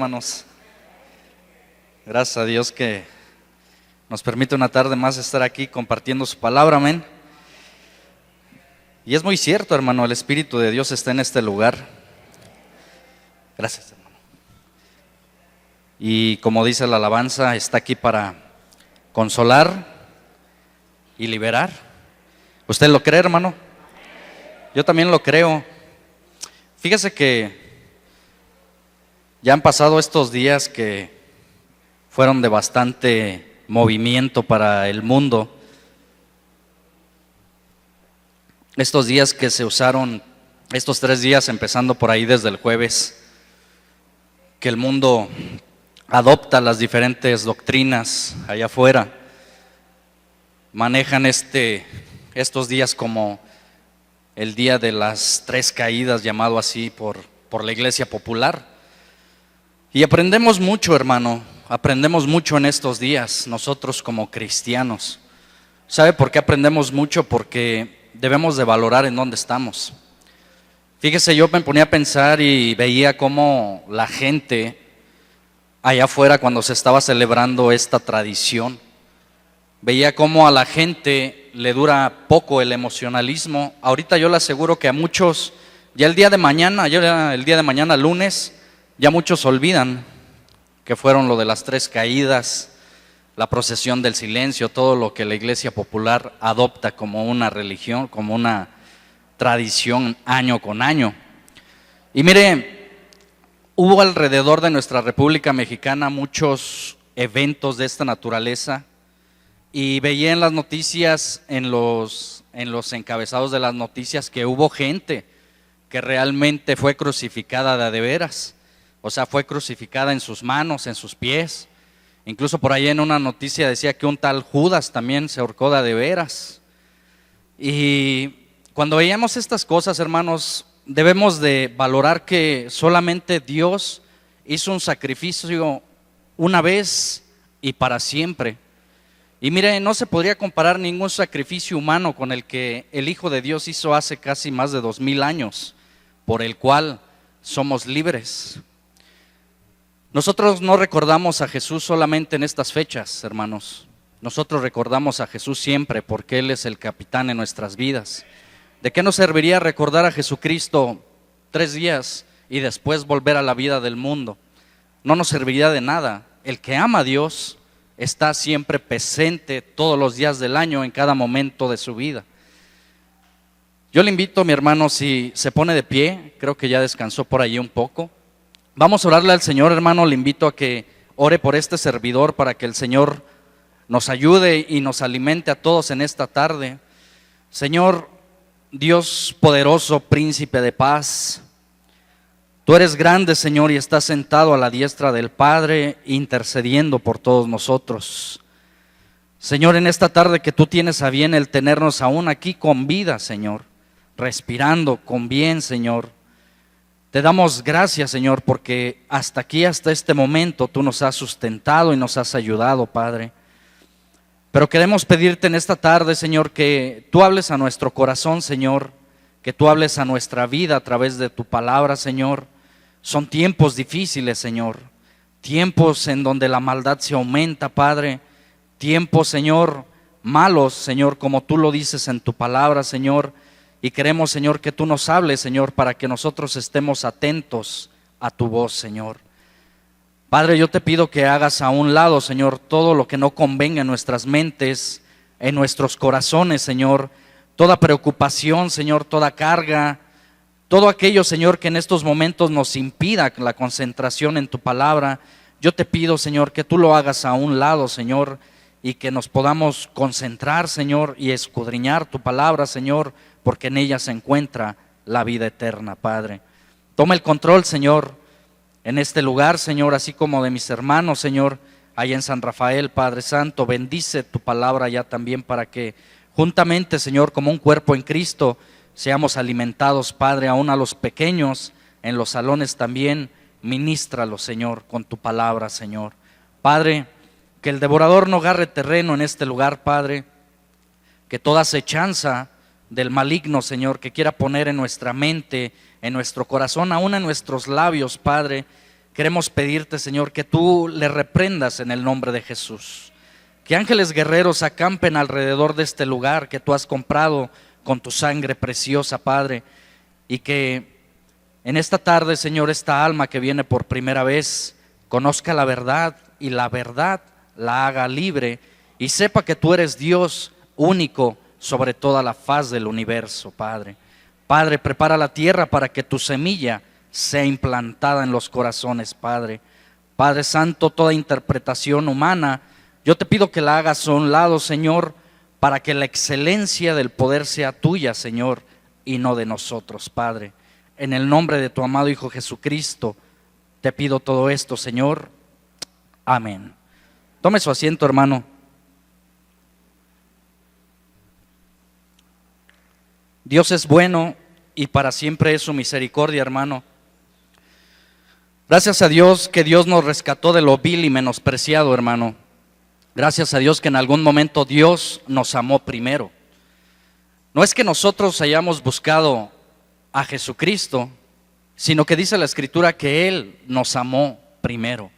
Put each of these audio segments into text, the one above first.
hermanos. Gracias a Dios que nos permite una tarde más estar aquí compartiendo su palabra, amén. Y es muy cierto, hermano, el Espíritu de Dios está en este lugar. Gracias, hermano. Y como dice la alabanza, está aquí para consolar y liberar. ¿Usted lo cree, hermano? Yo también lo creo. Fíjese que ya han pasado estos días que fueron de bastante movimiento para el mundo. Estos días que se usaron, estos 3 días, empezando por ahí desde el jueves, que el mundo adopta las diferentes doctrinas allá afuera, manejan estos días como el día de las 3 caídas, llamado así por la iglesia popular. Y aprendemos mucho, hermano, aprendemos mucho en estos días, nosotros como cristianos. ¿Sabe por qué aprendemos mucho? Porque debemos de valorar en dónde estamos. Fíjese, yo me ponía a pensar y veía cómo la gente allá afuera, cuando se estaba celebrando esta tradición, veía cómo a la gente le dura poco el emocionalismo. Ahorita yo le aseguro que a muchos, ya el día de mañana, lunes, ya muchos olvidan que fueron lo de las 3 caídas, la procesión del silencio, todo lo que la iglesia popular adopta como una religión, como una tradición año con año. Y mire, hubo alrededor de nuestra República Mexicana muchos eventos de esta naturaleza y veía en las noticias, en los encabezados de las noticias, que hubo gente que realmente fue crucificada de veras. O sea, fue crucificada en sus manos, en sus pies. Incluso por ahí en una noticia decía que un tal Judas también se ahorcó de veras. Y cuando veíamos estas cosas, hermanos, debemos de valorar que solamente Dios hizo un sacrificio una vez y para siempre. Y mire, no se podría comparar ningún sacrificio humano con el que el Hijo de Dios hizo hace casi más de 2000 años, por el cual somos libres. Nosotros no recordamos a Jesús solamente en estas fechas, hermanos. Nosotros recordamos a Jesús siempre porque Él es el capitán en nuestras vidas. ¿De qué nos serviría recordar a Jesucristo 3 días y después volver a la vida del mundo? No nos serviría de nada. El que ama a Dios está siempre presente todos los días del año, en cada momento de su vida. Yo le invito, mi hermano, si se pone de pie, creo que ya descansó por allí un poco. Vamos a orarle al Señor, hermano. Le invito a que ore por este servidor para que el Señor nos ayude y nos alimente a todos en esta tarde. Señor, Dios poderoso, príncipe de paz, tú eres grande, Señor, y estás sentado a la diestra del Padre, intercediendo por todos nosotros. Señor, en esta tarde que tú tienes a bien el tenernos aún aquí con vida, Señor, respirando con bien, Señor, te damos gracias, Señor, porque hasta aquí, hasta este momento, tú nos has sustentado y nos has ayudado, Padre. Pero queremos pedirte en esta tarde, Señor, que tú hables a nuestro corazón, Señor, que tú hables a nuestra vida a través de tu palabra, Señor. Son tiempos difíciles, Señor, tiempos en donde la maldad se aumenta, Padre, tiempos, Señor, malos, Señor, como tú lo dices en tu palabra, Señor. Y queremos, Señor, que tú nos hables, Señor, para que nosotros estemos atentos a tu voz, Señor. Padre, yo te pido que hagas a un lado, Señor, todo lo que no convenga en nuestras mentes, en nuestros corazones, Señor. Toda preocupación, Señor, toda carga, todo aquello, Señor, que en estos momentos nos impida la concentración en tu palabra. Yo te pido, Señor, que tú lo hagas a un lado, Señor, y que nos podamos concentrar, Señor, y escudriñar tu palabra, Señor, porque en ella se encuentra la vida eterna, Padre. Toma el control, Señor, en este lugar, Señor, así como de mis hermanos, Señor, allá en San Rafael, Padre Santo. Bendice tu palabra ya también para que juntamente, Señor, como un cuerpo en Cristo, seamos alimentados, Padre, aún a los pequeños, en los salones también. Ministralos, Señor, con tu palabra, Señor. Padre, que el devorador no agarre terreno en este lugar, Padre, que toda acechanza del maligno, Señor, que quiera poner en nuestra mente, en nuestro corazón, aún en nuestros labios, Padre, queremos pedirte, Señor, que tú le reprendas en el nombre de Jesús. Que ángeles guerreros acampen alrededor de este lugar que tú has comprado con tu sangre preciosa, Padre. Y que en esta tarde, Señor, esta alma que viene por primera vez conozca la verdad y la verdad la haga libre y sepa que tú eres Dios único sobre toda la faz del universo, Padre. Padre, prepara la tierra para que tu semilla sea implantada en los corazones, Padre. Padre Santo, toda interpretación humana, yo te pido que la hagas a un lado, Señor, para que la excelencia del poder sea tuya, Señor, y no de nosotros, Padre. En el nombre de tu amado Hijo Jesucristo, te pido todo esto, Señor. Amén. Tome su asiento, hermano. Dios es bueno y para siempre es su misericordia, hermano. Gracias a Dios que Dios nos rescató de lo vil y menospreciado, hermano. Gracias a Dios que en algún momento Dios nos amó primero. No es que nosotros hayamos buscado a Jesucristo, sino que dice la Escritura que Él nos amó primero.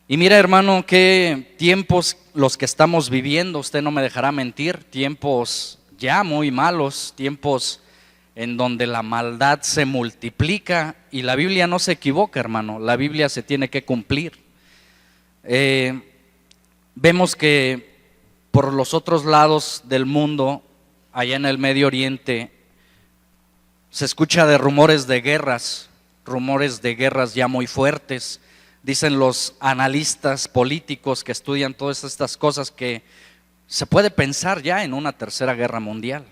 Y mira, hermano, qué tiempos los que estamos viviendo, usted no me dejará mentir, tiempos ya muy malos, tiempos en donde la maldad se multiplica y la Biblia no se equivoca, hermano, la Biblia se tiene que cumplir. Vemos que por los otros lados del mundo, allá en el Medio Oriente, se escucha de rumores de guerras ya muy fuertes. Dicen los analistas políticos que estudian todas estas cosas que se puede pensar ya en una tercera guerra mundial.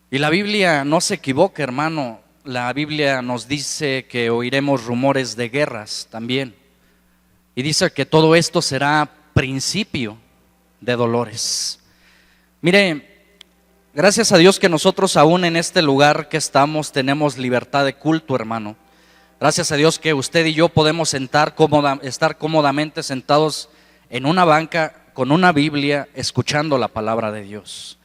Y la Biblia no se equivoca, hermano. La Biblia nos dice que oiremos rumores de guerras también. Y dice que todo esto será principio de dolores. Mire, gracias a Dios que nosotros aún en este lugar que estamos tenemos libertad de culto, hermano. Gracias a Dios que usted y yo podemos estar cómodamente sentados en una banca con una Biblia escuchando la palabra de Dios.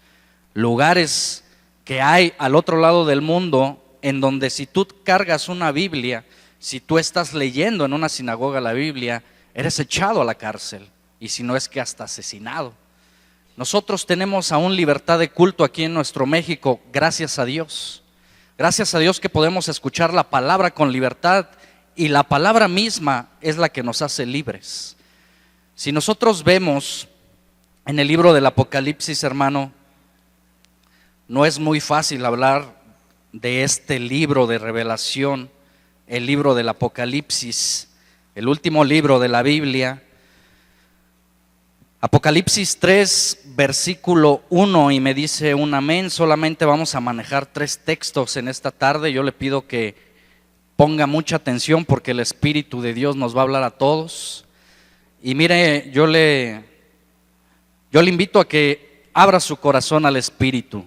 Lugares que hay al otro lado del mundo en donde si tú cargas una Biblia, si tú estás leyendo en una sinagoga la Biblia, eres echado a la cárcel y si no es que hasta asesinado. Nosotros tenemos aún libertad de culto aquí en nuestro México, gracias a Dios. Gracias a Dios que podemos escuchar la palabra con libertad y la palabra misma es la que nos hace libres. Si nosotros vemos en el libro del Apocalipsis, hermano, no es muy fácil hablar de este libro de revelación, el libro del Apocalipsis, el último libro de la Biblia. Apocalipsis 3, versículo 1, y me dice un amén. Solamente vamos a manejar 3 textos en esta tarde. Yo le pido que ponga mucha atención porque el Espíritu de Dios nos va a hablar a todos. Y mire, yo le invito a que abra su corazón al Espíritu.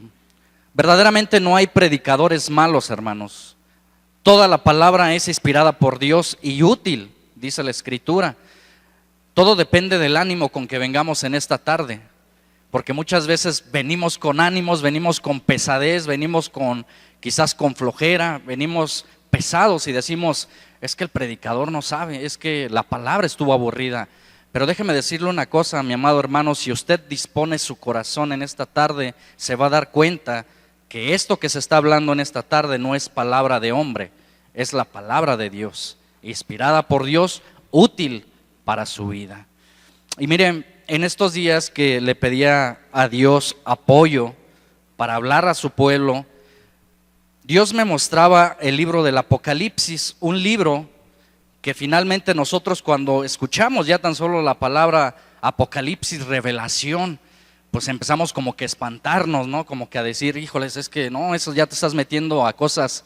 Verdaderamente no hay predicadores malos, hermanos. Toda la palabra es inspirada por Dios y útil, dice la Escritura. Todo depende del ánimo con que vengamos en esta tarde, porque muchas veces venimos con ánimos, venimos con pesadez, venimos quizás con flojera, venimos pesados y decimos, es que el predicador no sabe, es que la palabra estuvo aburrida. Pero déjeme decirle una cosa, mi amado hermano, si usted dispone su corazón en esta tarde, se va a dar cuenta que esto que se está hablando en esta tarde no es palabra de hombre, es la palabra de Dios, inspirada por Dios, útil para su vida. Y miren, en estos días que le pedía a Dios apoyo para hablar a su pueblo, Dios me mostraba el libro del Apocalipsis, un libro que finalmente nosotros cuando escuchamos ya tan solo la palabra Apocalipsis, revelación, pues empezamos como que a espantarnos, ¿no? Como que a decir, híjoles, es que no, eso ya te estás metiendo a cosas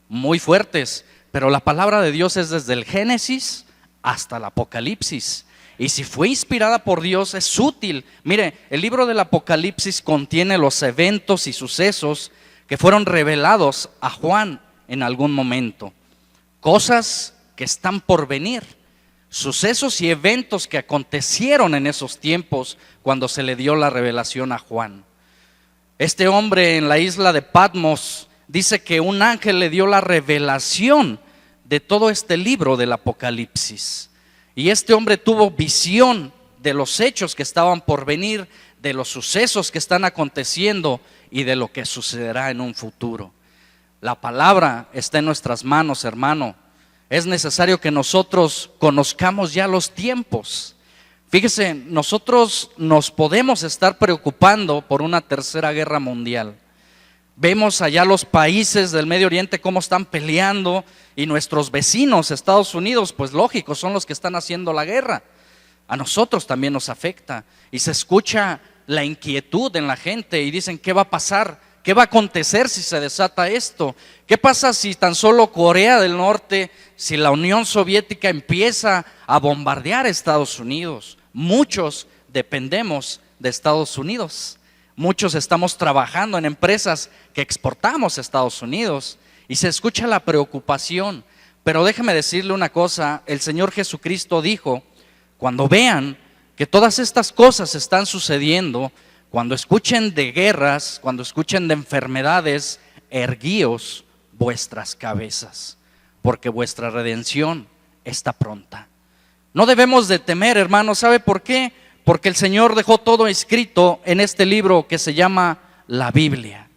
muy fuertes. Pero la palabra de Dios es desde el Génesis hasta el Apocalipsis. Y si fue inspirada por Dios, es útil. Mire, el libro del Apocalipsis contiene los eventos y sucesos que fueron revelados a Juan en algún momento. Cosas que están por venir. Sucesos y eventos que acontecieron en esos tiempos cuando se le dio la revelación a Juan. Este hombre en la isla de Patmos dice que un ángel le dio la revelación de todo este libro del Apocalipsis. Y este hombre tuvo visión de los hechos que estaban por venir, de los sucesos que están aconteciendo y de lo que sucederá en un futuro. La palabra está en nuestras manos, hermano. Es necesario que nosotros conozcamos ya los tiempos. Fíjese, nosotros nos podemos estar preocupando por una tercera guerra mundial. Vemos allá los países del Medio Oriente cómo están peleando, y nuestros vecinos, Estados Unidos, pues lógico, son los que están haciendo la guerra. A nosotros también nos afecta, y se escucha la inquietud en la gente y dicen, ¿qué va a pasar? ¿Qué va a acontecer si se desata esto? ¿Qué pasa si tan solo Corea del Norte, si la Unión Soviética empieza a bombardear a Estados Unidos? Muchos dependemos de Estados Unidos. Muchos estamos trabajando en empresas que exportamos a Estados Unidos y se escucha la preocupación. Pero déjeme decirle una cosa, el Señor Jesucristo dijo, cuando vean que todas estas cosas están sucediendo, cuando escuchen de guerras, cuando escuchen de enfermedades, erguíos vuestras cabezas, porque vuestra redención está pronta. No debemos de temer, hermanos, ¿sabe por qué? Porque el Señor dejó todo escrito en este libro que se llama la Biblia.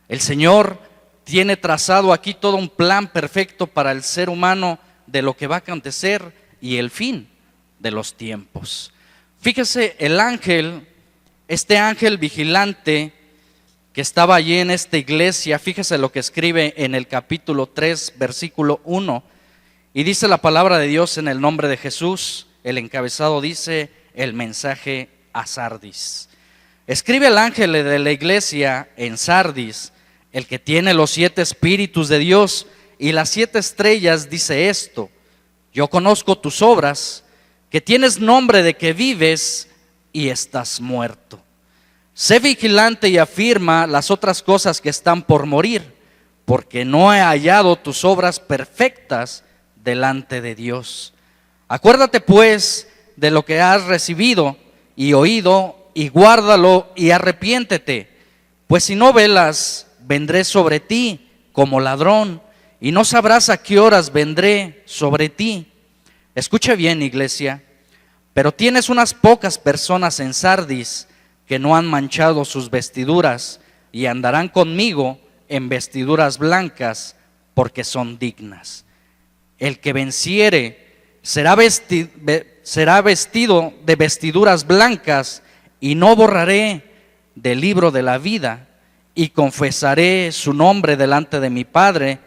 El Señor tiene trazado aquí todo un plan perfecto para el ser humano de lo que va a acontecer y el fin de los tiempos. Fíjese, el ángel, este ángel vigilante que estaba allí en esta iglesia, fíjese lo que escribe en el capítulo 3, versículo 1, y dice la palabra de Dios en el nombre de Jesús. El encabezado dice, el mensaje a Sardis. Escribe el ángel de la iglesia en Sardis, el que tiene los 7 espíritus de Dios y las 7 estrellas, dice esto: yo conozco tus obras, que tienes nombre de que vives y estás muerto. Sé vigilante y afirma las otras cosas que están por morir, porque no he hallado tus obras perfectas delante de Dios. Acuérdate pues de lo que has recibido y oído, y guárdalo y arrepiéntete, pues si no velas, vendré sobre ti como ladrón, y no sabrás a qué horas vendré sobre ti. Escucha bien, iglesia, pero tienes unas pocas personas en Sardis que no han manchado sus vestiduras y andarán conmigo en vestiduras blancas, porque son dignas. El que venciere será vestido de vestiduras blancas, y no borraré del libro de la vida, y confesaré su nombre delante de mi Padre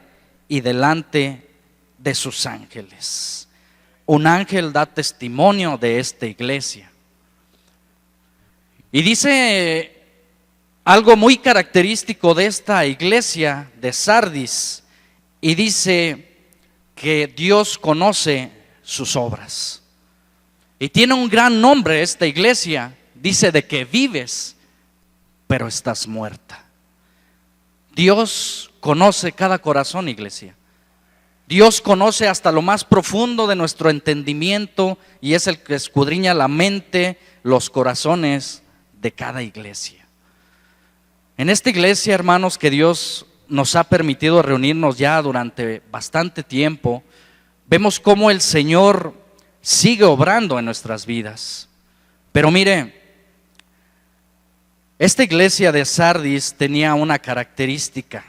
y delante de sus ángeles. Un ángel da testimonio de esta iglesia. Y dice algo muy característico de esta iglesia de Sardis, y dice que Dios conoce sus obras. Y tiene un gran nombre esta iglesia. Dice de que vives, pero estás muerta. Dios conoce cada corazón, iglesia. Dios conoce hasta lo más profundo de nuestro entendimiento, y es el que escudriña la mente, los corazones de cada iglesia. En esta iglesia, hermanos, que Dios nos ha permitido reunirnos ya durante bastante tiempo, vemos cómo el Señor sigue obrando en nuestras vidas. Pero mire, esta iglesia de Sardis tenía una característica.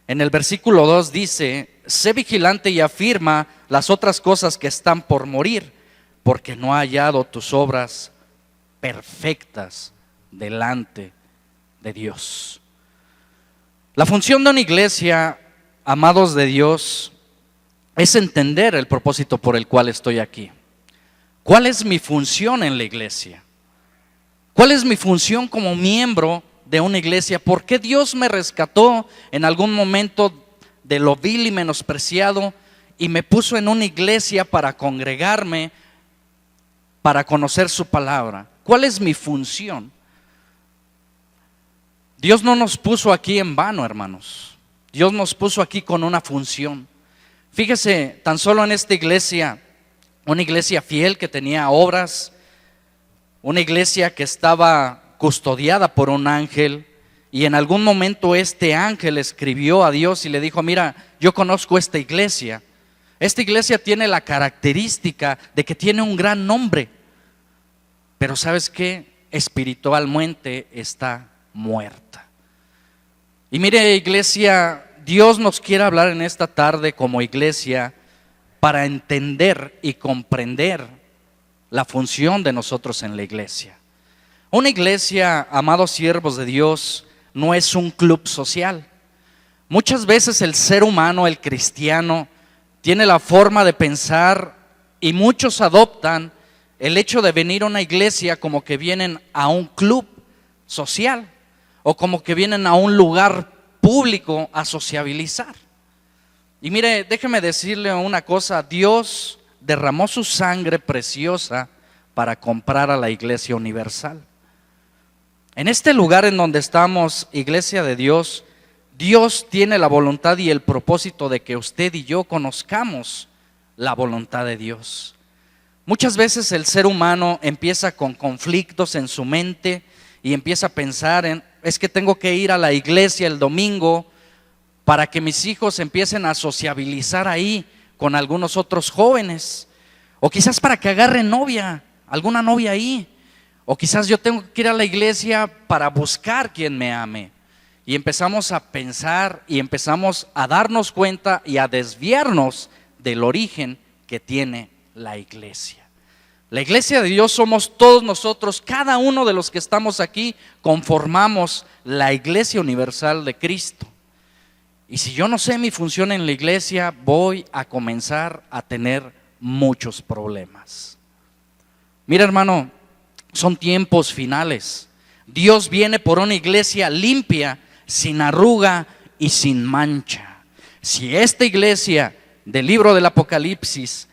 En el versículo 2 dice: sé vigilante y afirma las otras cosas que están por morir, porque no ha hallado tus obras perfectas delante de Dios. La función de una iglesia, amados de Dios, es entender el propósito por el cual estoy aquí. ¿Cuál es mi función en la iglesia? ¿Cuál es mi función como miembro de una iglesia? ¿Por qué Dios me rescató en algún momento de lo vil y menospreciado y me puso en una iglesia para congregarme, para conocer su palabra? ¿Cuál es mi función? Dios no nos puso aquí en vano, hermanos. Dios nos puso aquí con una función. Fíjese, tan solo en esta iglesia, una iglesia fiel que tenía obras, una iglesia que estaba custodiada por un ángel, y en algún momento este ángel escribió a Dios y le dijo: mira, yo conozco esta iglesia, Esta iglesia tiene la característica de que tiene un gran nombre, pero ¿sabes qué? Espiritualmente está muerta. Y mire, iglesia, Dios nos quiere hablar en esta tarde como iglesia para entender y comprender la función de nosotros en la iglesia. Una iglesia, amados siervos de Dios, no es un club social. Muchas veces el ser humano, el cristiano, tiene la forma de pensar y muchos adoptan el hecho de venir a una iglesia como que vienen a un club social o como que vienen a un lugar público a sociabilizar. Y mire, déjeme decirle una cosa, Dios derramó su sangre preciosa para comprar a la iglesia universal. En este lugar en donde estamos, iglesia de Dios, Dios tiene la voluntad y el propósito de que usted y yo conozcamos la voluntad de Dios. Muchas veces el ser humano empieza con conflictos en su mente y empieza a pensar en, es que tengo que ir a la iglesia el domingo para que mis hijos empiecen a sociabilizar ahí con algunos otros jóvenes, o quizás para que agarren novia, alguna novia ahí, o quizás yo tengo que ir a la iglesia para buscar quien me ame. Y empezamos a pensar y empezamos a darnos cuenta y a desviarnos del origen que tiene la iglesia. La iglesia de Dios somos todos nosotros, cada uno de los que estamos aquí conformamos la iglesia universal de Cristo. Y si yo no sé mi función en la iglesia, voy a comenzar a tener muchos problemas. Mira, hermano, son tiempos finales. Dios viene por una iglesia limpia, sin arruga y sin mancha. Si esta iglesia del libro del Apocalipsis,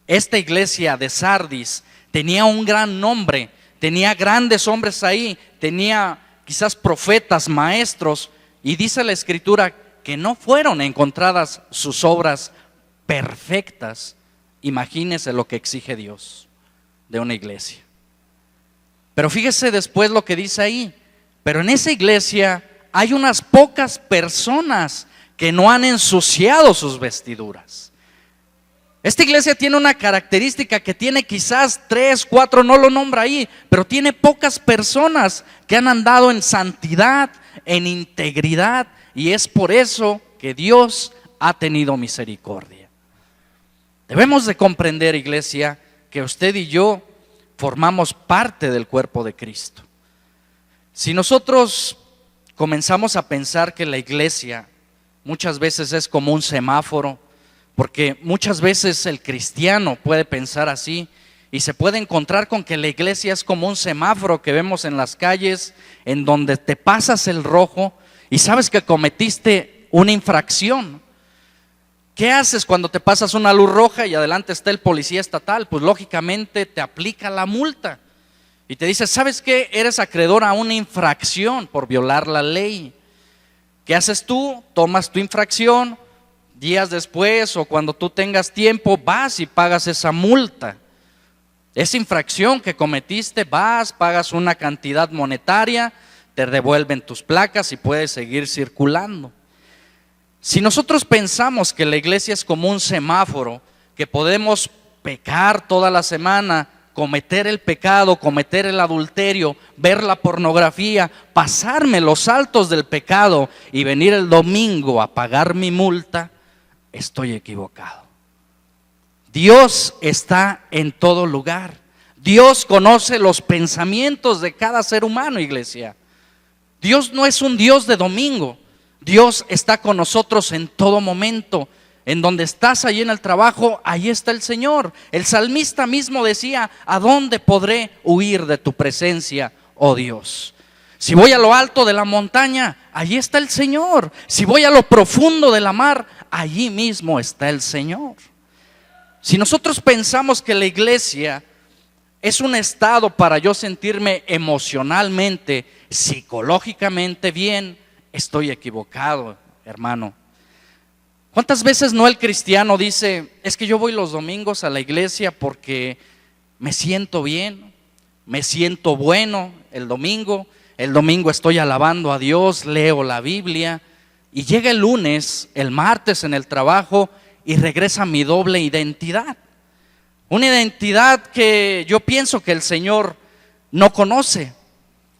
esta iglesia de Sardis tenía un gran nombre, tenía grandes hombres ahí, tenía quizás profetas, maestros, y dice la Escritura que no fueron encontradas sus obras perfectas. Imagínese lo que exige Dios de una iglesia. Pero fíjese después lo que dice ahí, pero en esa iglesia hay unas pocas personas que no han ensuciado sus vestiduras. Esta iglesia tiene una característica que tiene quizás 3, 4, no lo nombra ahí, pero tiene pocas personas que han andado en santidad, en integridad, y es por eso que Dios ha tenido misericordia. Debemos de comprender, iglesia, que usted y yo formamos parte del cuerpo de Cristo. Si nosotros comenzamos a pensar que la iglesia muchas veces es como un semáforo, porque muchas veces el cristiano puede pensar así y se puede encontrar con que la iglesia es como un semáforo que vemos en las calles, en donde te pasas el rojo y sabes que cometiste una infracción. ¿Qué haces cuando te pasas una luz roja y adelante está el policía estatal? Pues lógicamente te aplica la multa y te dice, ¿sabes qué? Eres acreedor a una infracción por violar la ley. ¿Qué haces tú? Tomas tu infracción, días después o cuando tú tengas tiempo vas y pagas esa multa. Esa infracción que cometiste, vas, pagas una cantidad monetaria, te devuelven tus placas y puedes seguir circulando. Si nosotros pensamos que la iglesia es como un semáforo, que podemos pecar toda la semana, cometer el pecado, cometer el adulterio, ver la pornografía, pasarme los saltos del pecado y venir el domingo a pagar mi multa, estoy equivocado. Dios está en todo lugar. Dios conoce los pensamientos de cada ser humano, iglesia. Dios no es un Dios de domingo. Dios está con nosotros en todo momento. En donde estás, allí en el trabajo, ahí está el Señor. El salmista mismo decía, ¿a dónde podré huir de tu presencia, oh Dios? Si voy a lo alto de la montaña, allí está el Señor. Si voy a lo profundo de la mar, allí mismo está el Señor. Si nosotros pensamos que la iglesia es un estado para yo sentirme emocionalmente, psicológicamente bien, estoy equivocado, hermano. ¿Cuántas veces no el cristiano dice, es que yo voy los domingos a la iglesia porque me siento bien, me siento bueno el domingo estoy alabando a Dios, leo la Biblia, y llega el lunes, el martes en el trabajo y regresa mi doble identidad. Una identidad que yo pienso que el Señor no conoce.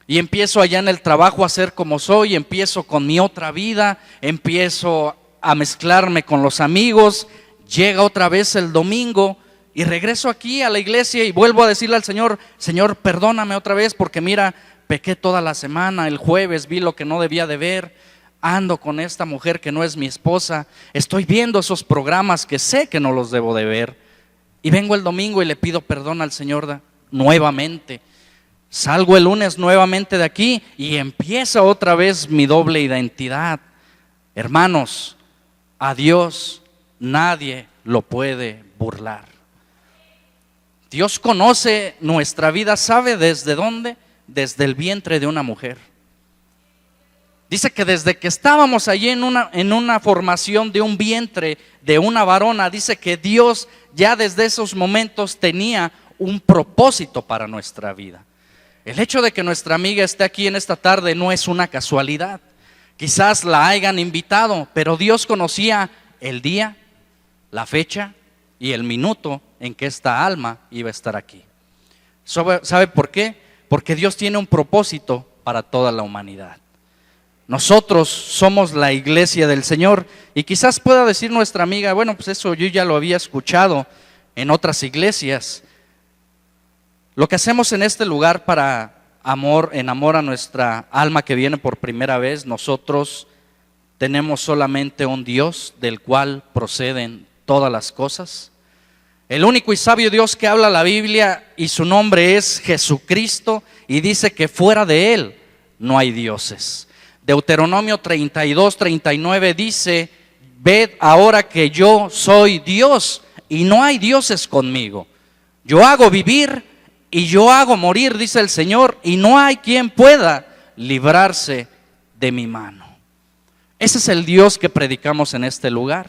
Y empiezo allá en el trabajo a ser como soy, empiezo con mi otra vida, empiezo a mezclarme con los amigos. Llega otra vez el domingo y regreso aquí a la iglesia y vuelvo a decirle al Señor: Señor, perdóname otra vez porque mira, pequé toda la semana, el jueves vi lo que no debía de ver, ando con esta mujer que no es mi esposa, estoy viendo esos programas que sé que no los debo de ver, y vengo el domingo y le pido perdón al Señor nuevamente. Salgo el lunes nuevamente de aquí y empieza otra vez mi doble identidad. Hermanos, a Dios nadie lo puede burlar. Dios conoce nuestra vida, ¿sabe desde dónde? Desde el vientre de una mujer. Dice que desde que estábamos allí en una formación de un vientre de una varona, dice que Dios ya desde esos momentos tenía un propósito para nuestra vida. El hecho de que nuestra amiga esté aquí en esta tarde no es una casualidad. Quizás la hayan invitado, pero Dios conocía el día, la fecha y el minuto en que esta alma iba a estar aquí. ¿Sabe por qué? Porque Dios tiene un propósito para toda la humanidad. Nosotros somos la iglesia del Señor, y quizás pueda decir nuestra amiga: bueno, pues eso yo ya lo había escuchado en otras iglesias. Lo que hacemos en este lugar para en amor a nuestra alma que viene por primera vez, nosotros tenemos solamente un Dios del cual proceden todas las cosas. El único y sabio Dios que habla la Biblia, y su nombre es Jesucristo, y dice que fuera de Él no hay dioses. Deuteronomio 32:39 dice: ved ahora que yo soy Dios y no hay dioses conmigo. Yo hago vivir y yo hago morir, dice el Señor, y no hay quien pueda librarse de mi mano. Ese es el Dios que predicamos en este lugar.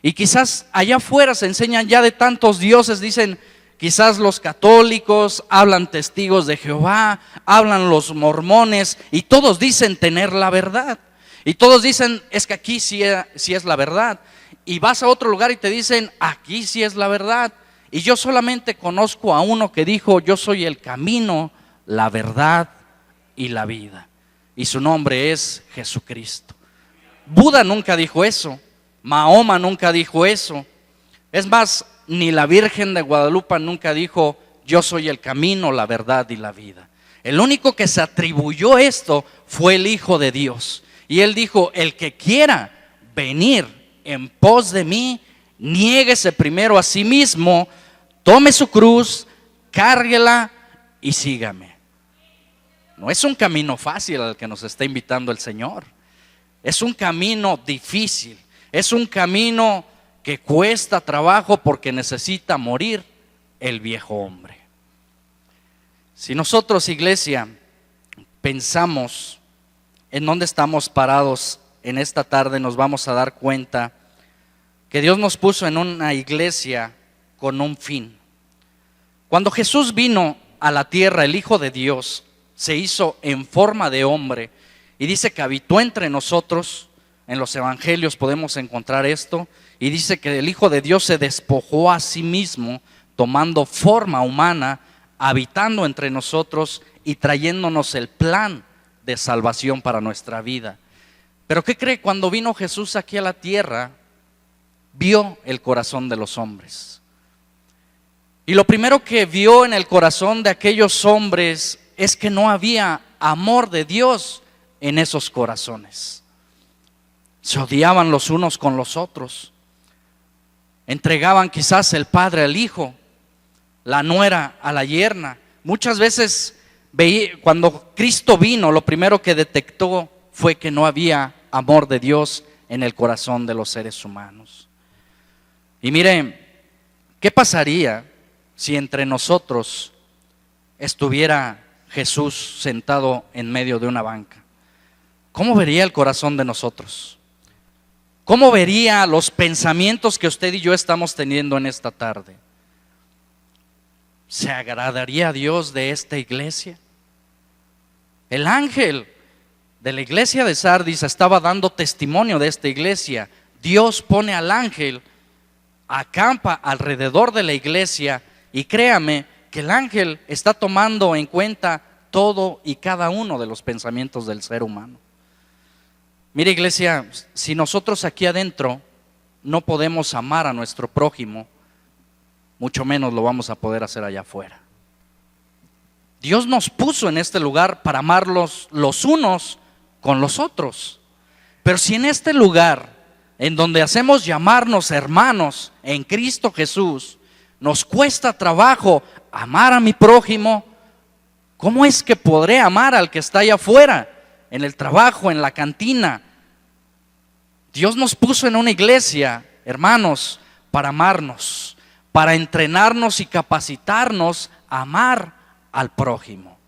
Y quizás allá afuera se enseñan ya de tantos dioses, dicen, quizás los católicos, hablan testigos de Jehová, hablan los mormones, y todos dicen tener la verdad. Y todos dicen: es que aquí sí es la verdad. Y vas a otro lugar y te dicen: aquí sí es la verdad. Y yo solamente conozco a uno que dijo: yo soy el camino, la verdad y la vida. Y su nombre es Jesucristo. Buda nunca dijo eso. Mahoma nunca dijo eso. Es más, ni la Virgen de Guadalupe nunca dijo: yo soy el camino, la verdad y la vida. El único que se atribuyó esto fue el Hijo de Dios. Y Él dijo: el que quiera venir en pos de mí, niéguese primero a sí mismo, tome su cruz, cárguela y sígame. No es un camino fácil al que nos está invitando el Señor. Es un camino difícil. Es un camino que cuesta trabajo porque necesita morir el viejo hombre. Si nosotros, iglesia, pensamos en dónde estamos parados en esta tarde, nos vamos a dar cuenta que Dios nos puso en una iglesia con un fin. Cuando Jesús vino a la tierra, el Hijo de Dios se hizo en forma de hombre y dice que habitó entre nosotros. En los evangelios podemos encontrar esto, y dice que el Hijo de Dios se despojó a sí mismo, tomando forma humana, habitando entre nosotros y trayéndonos el plan de salvación para nuestra vida. Pero ¿qué cree? Cuando vino Jesús aquí a la tierra, vio el corazón de los hombres. Y lo primero que vio en el corazón de aquellos hombres es que no había amor de Dios en esos corazones. Se odiaban los unos con los otros. Entregaban quizás el padre al hijo, la nuera a la yerna. Muchas veces cuando Cristo vino, lo primero que detectó fue que no había amor de Dios en el corazón de los seres humanos. Y miren, ¿qué pasaría si entre nosotros estuviera Jesús sentado en medio de una banca? ¿Cómo vería el corazón de nosotros? ¿Cómo vería los pensamientos que usted y yo estamos teniendo en esta tarde? ¿Se agradaría a Dios de esta iglesia? El ángel de la iglesia de Sardis estaba dando testimonio de esta iglesia. Dios pone al ángel acampa alrededor de la iglesia, y créame que el ángel está tomando en cuenta todo y cada uno de los pensamientos del ser humano. Mire, iglesia, si nosotros aquí adentro no podemos amar a nuestro prójimo, mucho menos lo vamos a poder hacer allá afuera. Dios nos puso en este lugar para amarlos los unos con los otros. Pero si en este lugar, en donde hacemos llamarnos hermanos en Cristo Jesús, nos cuesta trabajo amar a mi prójimo, ¿cómo es que podré amar al que está allá afuera, en el trabajo, en la cantina? Dios nos puso en una iglesia, hermanos, para amarnos, para entrenarnos y capacitarnos a amar al prójimo.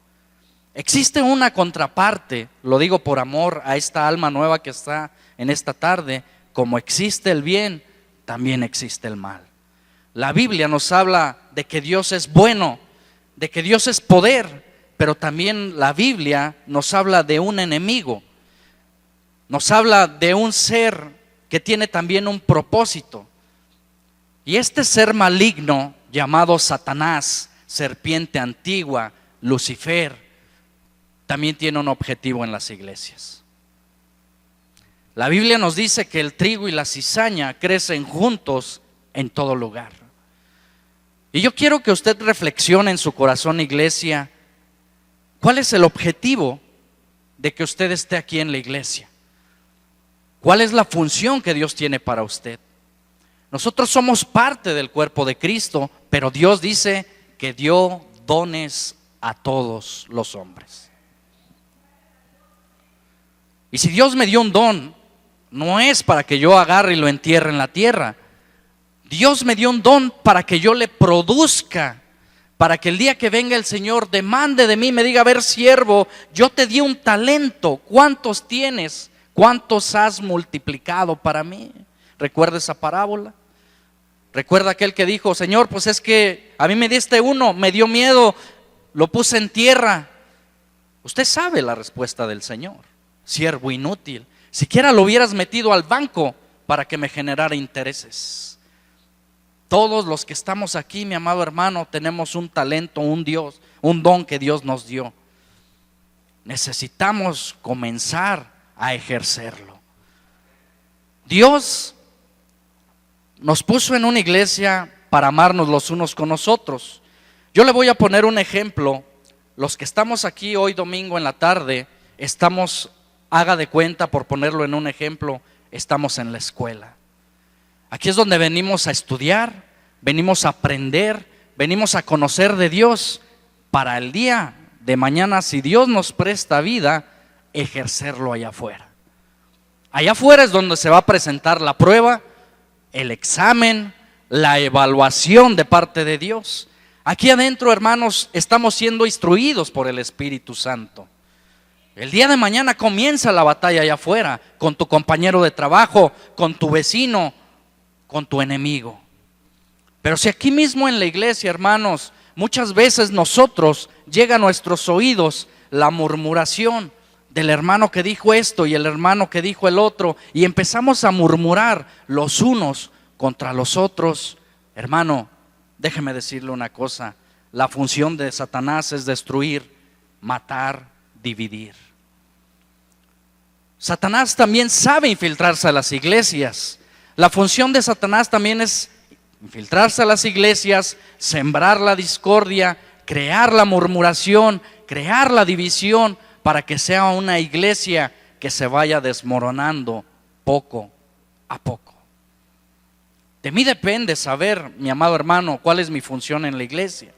Existe una contraparte, lo digo por amor a esta alma nueva que está en esta tarde. Como existe el bien, también existe el mal. La Biblia nos habla de que Dios es bueno, de que Dios es poder, pero también la Biblia nos habla de un enemigo. Nos habla de un ser que tiene también un propósito. Y este ser maligno llamado Satanás, serpiente antigua, Lucifer, también tiene un objetivo en las iglesias. La Biblia nos dice que el trigo y la cizaña crecen juntos en todo lugar. Y yo quiero que usted reflexione en su corazón, iglesia, ¿cuál es el objetivo de que usted esté aquí en la iglesia? ¿Cuál es la función que Dios tiene para usted? Nosotros somos parte del cuerpo de Cristo, pero Dios dice que dio dones a todos los hombres. Y si Dios me dio un don, no es para que yo agarre y lo entierre en la tierra. Dios me dio un don para que yo le produzca, para que el día que venga el Señor demande de mí, me diga: a ver, siervo, yo te di un talento, ¿cuántos tienes? ¿Cuántos has multiplicado para mí? ¿Recuerda esa parábola? ¿Recuerda aquel que dijo: Señor, pues es que a mí me diste uno, me dio miedo, lo puse en tierra? Usted sabe la respuesta del Señor: siervo inútil, siquiera lo hubieras metido al banco para que me generara intereses. Todos los que estamos aquí, mi amado hermano, tenemos un talento, un don que Dios nos dio. Necesitamos comenzar a ejercerlo. Dios nos puso en una iglesia para amarnos los unos con los otros. Yo le voy a poner un ejemplo. Los que estamos aquí hoy domingo en la tarde, estamos, haga de cuenta, por ponerlo en un ejemplo, estamos en la escuela. Aquí es donde venimos a estudiar, venimos a aprender, venimos a conocer de Dios, para el día de mañana, si Dios nos presta vida, ejercerlo allá afuera. Allá afuera es donde se va a presentar la prueba, el examen, la evaluación de parte de Dios. Aquí adentro, hermanos, estamos siendo instruidos por el Espíritu Santo. El día de mañana comienza la batalla allá afuera, con tu compañero de trabajo, con tu vecino, con tu enemigo. Pero si aquí mismo en la iglesia, hermanos, muchas veces nosotros llega a nuestros oídos la murmuración del hermano que dijo esto y el hermano que dijo el otro, y empezamos a murmurar los unos contra los otros, hermano, déjeme decirle una cosa: la función de Satanás es destruir, matar, dividir. Satanás también sabe infiltrarse a las iglesias. La función de Satanás también es infiltrarse a las iglesias, sembrar la discordia, crear la murmuración, crear la división, para que sea una iglesia que se vaya desmoronando poco a poco. De mí depende saber, mi amado hermano, cuál es mi función en la iglesia.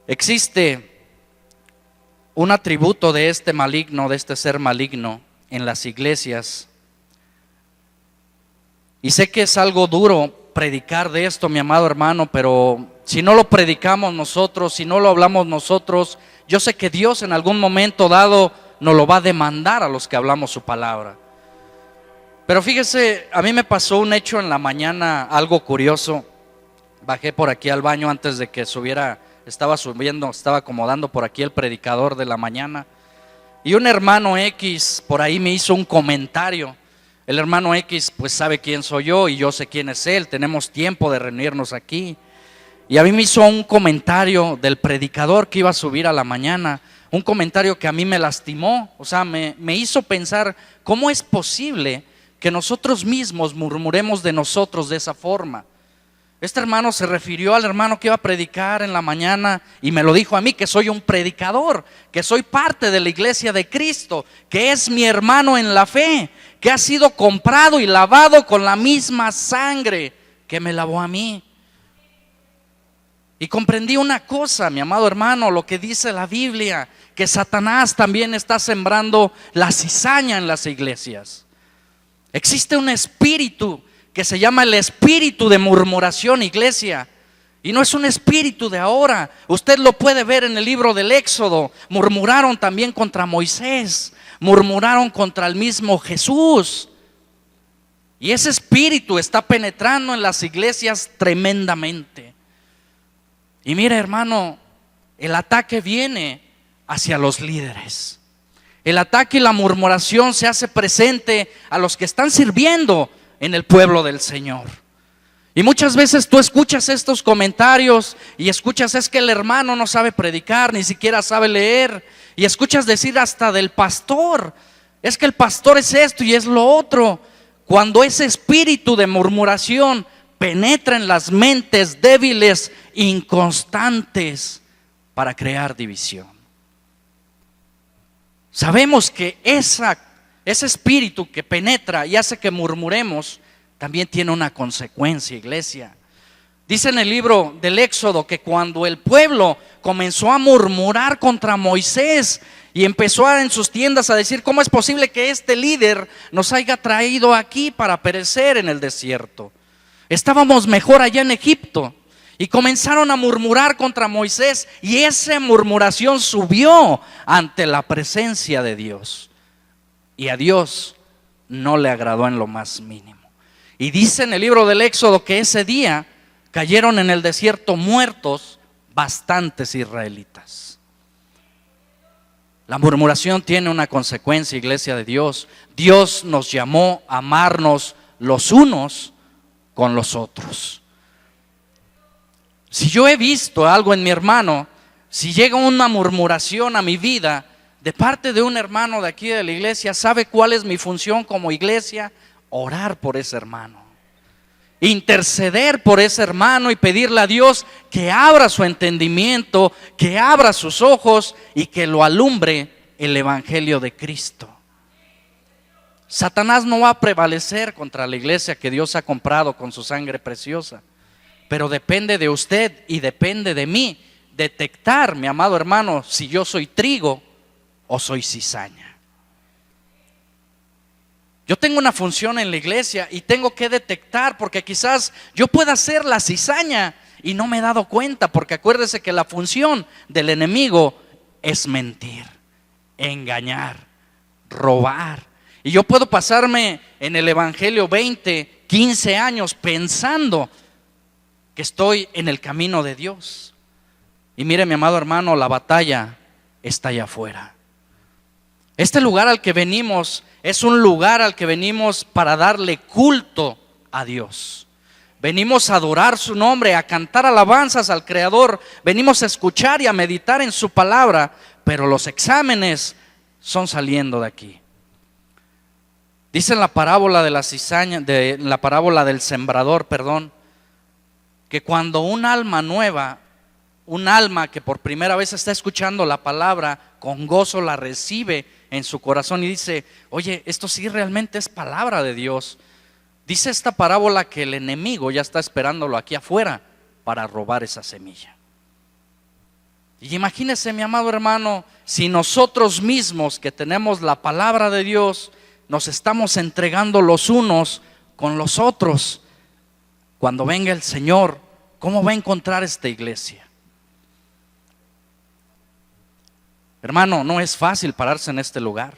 Existe un atributo de este maligno, de este ser maligno en las iglesias. Y sé que es algo duro predicar de esto, mi amado hermano, pero si no lo predicamos nosotros, si no lo hablamos nosotros, yo sé que Dios en algún momento dado nos lo va a demandar a los que hablamos su palabra. Pero fíjese, a mí me pasó un hecho en la mañana, algo curioso. Bajé por aquí al baño antes de que subiera, estaba acomodando por aquí el predicador de la mañana. Y un hermano X por ahí me hizo un comentario. El hermano X pues sabe quién soy yo y yo sé quién es él. Tenemos tiempo de reunirnos aquí. Y a mí me hizo un comentario del predicador que iba a subir a la mañana, un comentario que a mí me lastimó, o sea, me hizo pensar cómo es posible que nosotros mismos murmuremos de nosotros de esa forma. Este hermano se refirió al hermano que iba a predicar en la mañana y me lo dijo a mí, que soy un predicador, que soy parte de la iglesia de Cristo, que es mi hermano en la fe, que ha sido comprado y lavado con la misma sangre que me lavó a mí. Y comprendí una cosa, mi amado hermano, lo que dice la Biblia, que Satanás también está sembrando la cizaña en las iglesias. Existe un espíritu que se llama el espíritu de murmuración, iglesia. Y no es un espíritu de ahora. Usted lo puede ver en el libro del Éxodo. Murmuraron también contra Moisés, murmuraron contra el mismo Jesús. Y ese espíritu está penetrando en las iglesias tremendamente. Y mira, hermano, el ataque viene hacia los líderes. El ataque y la murmuración se hace presente a los que están sirviendo en el pueblo del Señor. Y muchas veces tú escuchas estos comentarios y escuchas, es que el hermano no sabe predicar, ni siquiera sabe leer. Y escuchas decir hasta del pastor, es que el pastor es esto y es lo otro. Cuando ese espíritu de murmuración penetra en las mentes débiles, inconstantes, para crear división. Sabemos que ese espíritu que penetra y hace que murmuremos también tiene una consecuencia, iglesia. Dice en el libro del Éxodo que cuando el pueblo comenzó a murmurar contra Moisés y empezó en sus tiendas a decir, ¿cómo es posible que este líder nos haya traído aquí para perecer en el desierto? Estábamos mejor allá en Egipto. Y comenzaron a murmurar contra Moisés y esa murmuración subió ante la presencia de Dios. Y a Dios no le agradó en lo más mínimo. Y dice en el libro del Éxodo que ese día cayeron en el desierto muertos bastantes israelitas. La murmuración tiene una consecuencia, iglesia de Dios. Dios nos llamó a amarnos los unos con los otros. Si yo he visto algo en mi hermano, si llega una murmuración a mi vida de parte de un hermano de aquí de la iglesia, ¿sabe cuál es mi función como iglesia? Orar por ese hermano, interceder por ese hermano y pedirle a Dios que abra su entendimiento, que abra sus ojos y que lo alumbre el evangelio de Cristo. Satanás no va a prevalecer contra la iglesia que Dios ha comprado con su sangre preciosa. Pero depende de usted y depende de mí detectar, mi amado hermano, si yo soy trigo o soy cizaña. Yo tengo una función en la iglesia y tengo que detectar, porque quizás yo pueda ser la cizaña y no me he dado cuenta, porque acuérdese que la función del enemigo es mentir, engañar, robar. Y yo puedo pasarme en el evangelio 20, 15 años pensando que estoy en el camino de Dios. Y mire, mi amado hermano, la batalla está allá afuera. Este lugar al que venimos es un lugar al que venimos para darle culto a Dios. Venimos a adorar su nombre, a cantar alabanzas al Creador. Venimos a escuchar y a meditar en su palabra, pero los exámenes son saliendo de aquí. Dice en la parábola de la cizaña, la parábola del sembrador, que cuando un alma nueva, un alma que por primera vez está escuchando la palabra, con gozo la recibe en su corazón y dice, oye, esto sí realmente es palabra de Dios. Dice esta parábola que el enemigo ya está esperándolo aquí afuera para robar esa semilla. Y imagínese, mi amado hermano, si nosotros mismos que tenemos la palabra de Dios nos estamos entregando los unos con los otros, cuando venga el Señor, ¿cómo va a encontrar esta iglesia? Hermano, no es fácil pararse en este lugar.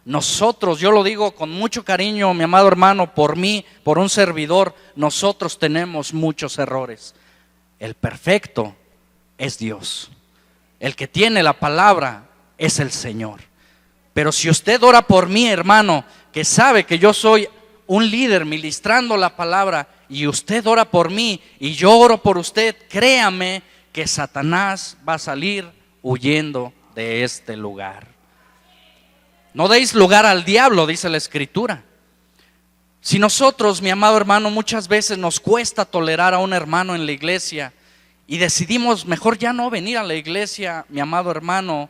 Nosotros, yo lo digo con mucho cariño, mi amado hermano, por mí, por un servidor, nosotros tenemos muchos errores. El perfecto es Dios. El que tiene la palabra es el Señor. Pero si usted ora por mí, hermano, que sabe que yo soy un líder ministrando la palabra y usted ora por mí y yo oro por usted, créame que Satanás va a salir huyendo de este lugar. No deis lugar al diablo, dice la Escritura. Si nosotros, mi amado hermano, muchas veces nos cuesta tolerar a un hermano en la iglesia y decidimos mejor ya no venir a la iglesia, mi amado hermano,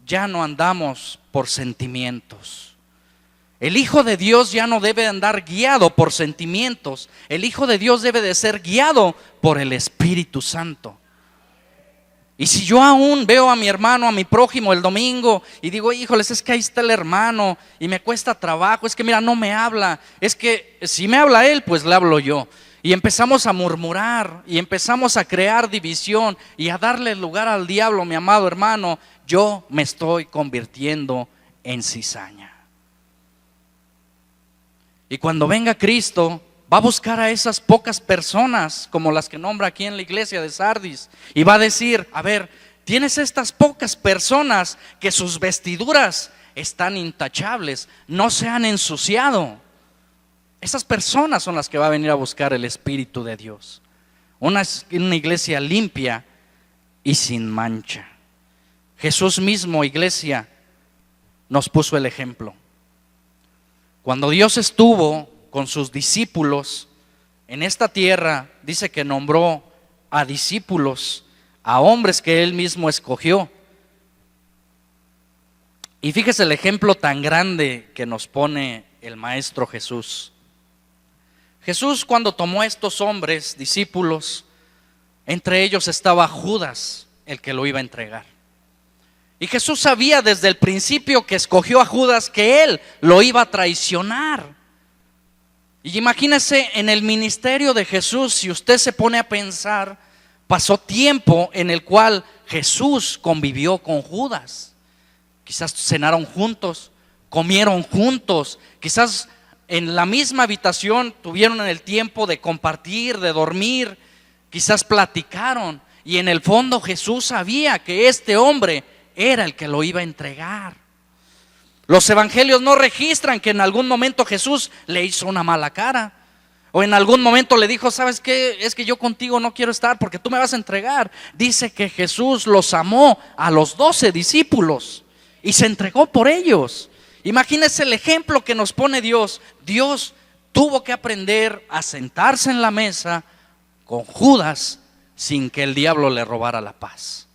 ya no andamos por sentimientos. El Hijo de Dios ya no debe andar guiado por sentimientos. El Hijo de Dios debe de ser guiado por el Espíritu Santo. Y si yo aún veo a mi hermano, a mi prójimo el domingo y digo, híjoles, es que ahí está el hermano y me cuesta trabajo, es que mira, no me habla, es que si me habla él, pues le hablo yo. Y empezamos a murmurar y empezamos a crear división y a darle lugar al diablo, mi amado hermano, yo me estoy convirtiendo en cizaña. Y cuando venga Cristo, va a buscar a esas pocas personas como las que nombra aquí en la iglesia de Sardis y va a decir, a ver, tienes estas pocas personas que sus vestiduras están intachables, no se han ensuciado. Esas personas son las que va a venir a buscar el Espíritu de Dios. Una iglesia limpia y sin mancha. Jesús mismo, iglesia, nos puso el ejemplo. Cuando Dios estuvo con sus discípulos en esta tierra, dice que nombró a discípulos, a hombres que Él mismo escogió. Y fíjese el ejemplo tan grande que nos pone el Maestro Jesús. Jesús, cuando tomó a estos hombres, discípulos, entre ellos estaba Judas, el que lo iba a entregar. Y Jesús sabía desde el principio que escogió a Judas que Él lo iba a traicionar. Y imagínese en el ministerio de Jesús, si usted se pone a pensar, pasó tiempo en el cual Jesús convivió con Judas. Quizás cenaron juntos, comieron juntos, quizás en la misma habitación tuvieron el tiempo de compartir, de dormir, quizás platicaron. Y en el fondo Jesús sabía que este hombre era el que lo iba a entregar. Los evangelios no registran que en algún momento Jesús le hizo una mala cara o en algún momento le dijo, ¿sabes qué? Es que yo contigo no quiero estar porque tú me vas a entregar. Dice que Jesús los amó a los 12 discípulos y se entregó por ellos. Imagínense el ejemplo que nos pone Dios. Dios tuvo que aprender a sentarse en la mesa con Judas sin que el diablo le robara la paz.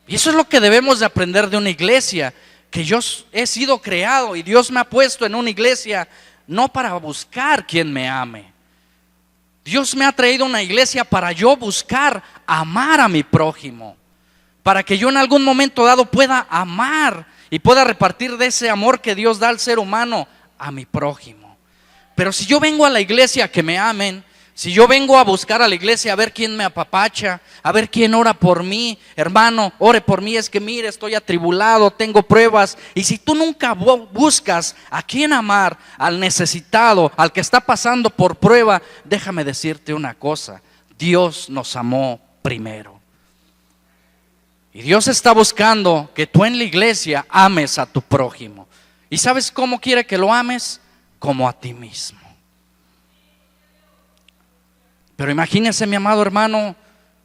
Y eso es lo que debemos de aprender de una iglesia, que yo he sido creado y Dios me ha puesto en una iglesia no para buscar quien me ame. Dios me ha traído a una iglesia para yo buscar amar a mi prójimo, para que yo en algún momento dado pueda amar y pueda repartir de ese amor que Dios da al ser humano a mi prójimo. Pero si yo vengo a la iglesia a que me amen, si yo vengo a buscar a la iglesia a ver quién me apapacha, a ver quién ora por mí, hermano, ore por mí, es que mire, estoy atribulado, tengo pruebas. Y si tú nunca buscas a quién amar, al necesitado, al que está pasando por prueba, déjame decirte una cosa, Dios nos amó primero. Y Dios está buscando que tú en la iglesia ames a tu prójimo. ¿Y sabes cómo quiere que lo ames? Como a ti mismo. Pero imagínense, mi amado hermano,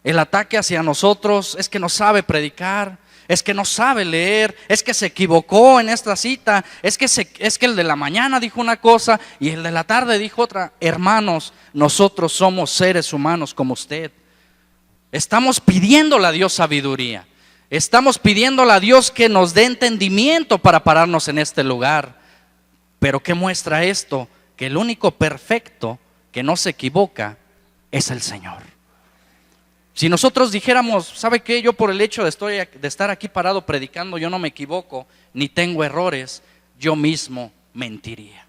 el ataque hacia nosotros es que no sabe predicar, es que no sabe leer, es que se equivocó en esta cita, es que el de la mañana dijo una cosa y el de la tarde dijo otra. Hermanos, nosotros somos seres humanos como usted. Estamos pidiéndole a Dios sabiduría, estamos pidiéndole a Dios que nos dé entendimiento para pararnos en este lugar. Pero ¿qué muestra esto? Que el único perfecto que no se equivoca es el Señor. Si nosotros dijéramos, ¿sabe qué? Yo por el hecho de estar aquí parado predicando, yo no me equivoco, ni tengo errores, yo mismo mentiría.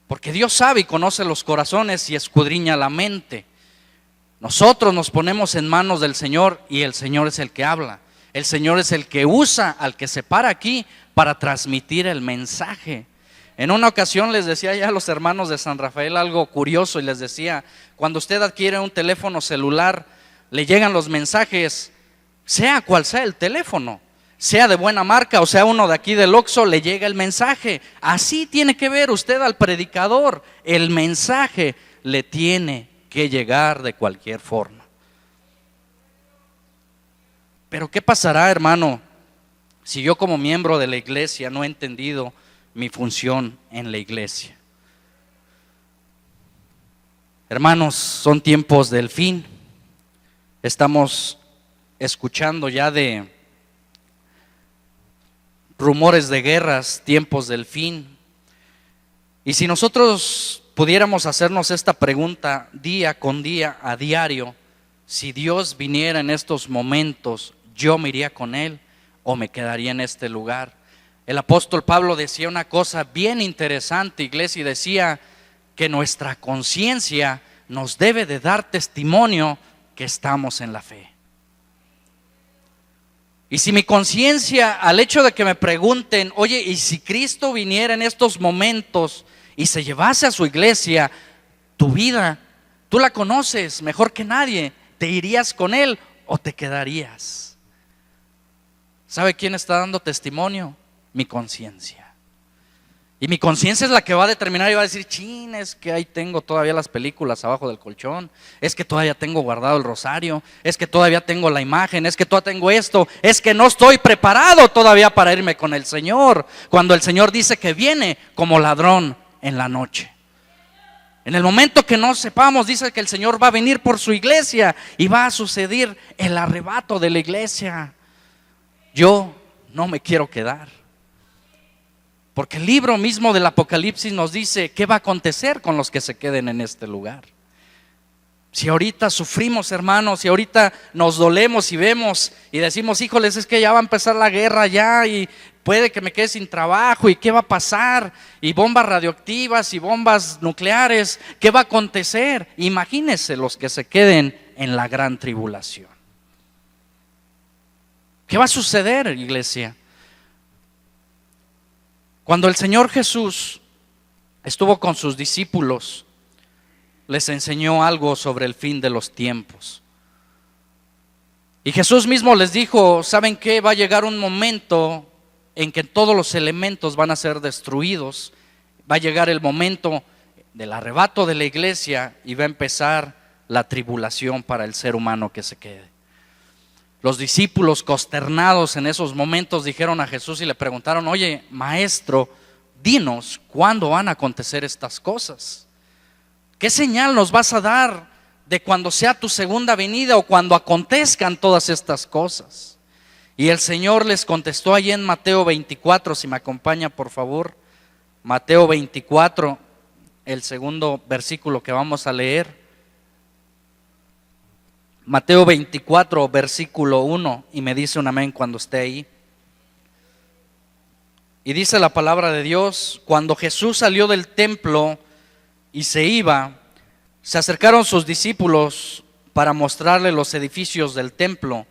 Porque Dios sabe y conoce los corazones y escudriña la mente. Nosotros nos ponemos en manos del Señor y el Señor es el que habla. El Señor es el que usa al que se para aquí para transmitir el mensaje. En una ocasión les decía ya a los hermanos de San Rafael algo curioso y les decía, cuando usted adquiere un teléfono celular, le llegan los mensajes, sea cual sea el teléfono. sea de buena marca o sea uno de aquí del Oxxo, le llega el mensaje. Así tiene que ver usted al predicador. El mensaje le tiene que llegar de cualquier forma. Pero ¿qué pasará, hermano, si yo como miembro de la iglesia no he entendido mi función en la iglesia? Hermanos, son tiempos del fin. Estamos escuchando ya de rumores de guerras, tiempos del fin. Y si nosotros pudiéramos hacernos esta pregunta día con día, a diario: si Dios viniera en estos momentos, ¿yo me iría con Él o me quedaría en este lugar? El apóstol Pablo decía una cosa bien interesante, iglesia, y decía que nuestra conciencia nos debe de dar testimonio que estamos en la fe. Y si mi conciencia, al hecho de que me pregunten, oye, ¿y si Cristo viniera en estos momentos y se llevase a su iglesia, tu vida, tú la conoces mejor que nadie, ¿te irías con Él o te quedarías? ¿Sabe quién está dando testimonio? Mi conciencia. Y mi conciencia es la que va a determinar y va a decir: chin, es que ahí tengo todavía las películas abajo del colchón, es que todavía tengo guardado el rosario, es que todavía tengo la imagen, es que todavía tengo esto, es que no estoy preparado todavía para irme con el Señor, cuando el Señor dice que viene como ladrón en la noche. En el momento que no sepamos, dice que el Señor va a venir por su iglesia y va a suceder el arrebato de la iglesia. Yo no me quiero quedar, porque el libro mismo del Apocalipsis nos dice qué va a acontecer con los que se queden en este lugar. Si ahorita sufrimos, hermanos, si ahorita nos dolemos y vemos y decimos: híjoles, es que ya va a empezar la guerra ya y puede que me quede sin trabajo, y qué va a pasar, y bombas radioactivas y bombas nucleares, ¿qué va a acontecer? Imagínense los que se queden en la gran tribulación. ¿Qué va a suceder, iglesia? Cuando el Señor Jesús estuvo con sus discípulos, les enseñó algo sobre el fin de los tiempos. Y Jesús mismo les dijo: ¿saben qué? Va a llegar un momento en que todos los elementos van a ser destruidos. Va a llegar el momento del arrebato de la iglesia y va a empezar la tribulación para el ser humano que se quede. Los discípulos, consternados en esos momentos, dijeron a Jesús y le preguntaron: oye, maestro, dinos, ¿cuándo van a acontecer estas cosas? ¿Qué señal nos vas a dar de cuando sea tu segunda venida o cuando acontezcan todas estas cosas? Y el Señor les contestó allí en Mateo 24, si me acompaña por favor. Mateo 24, el segundo versículo que vamos a leer. Mateo 24, versículo 1, y me dice un amén cuando esté ahí. Y dice la palabra de Dios: cuando Jesús salió del templo y se iba, se acercaron sus discípulos para mostrarle los edificios del templo.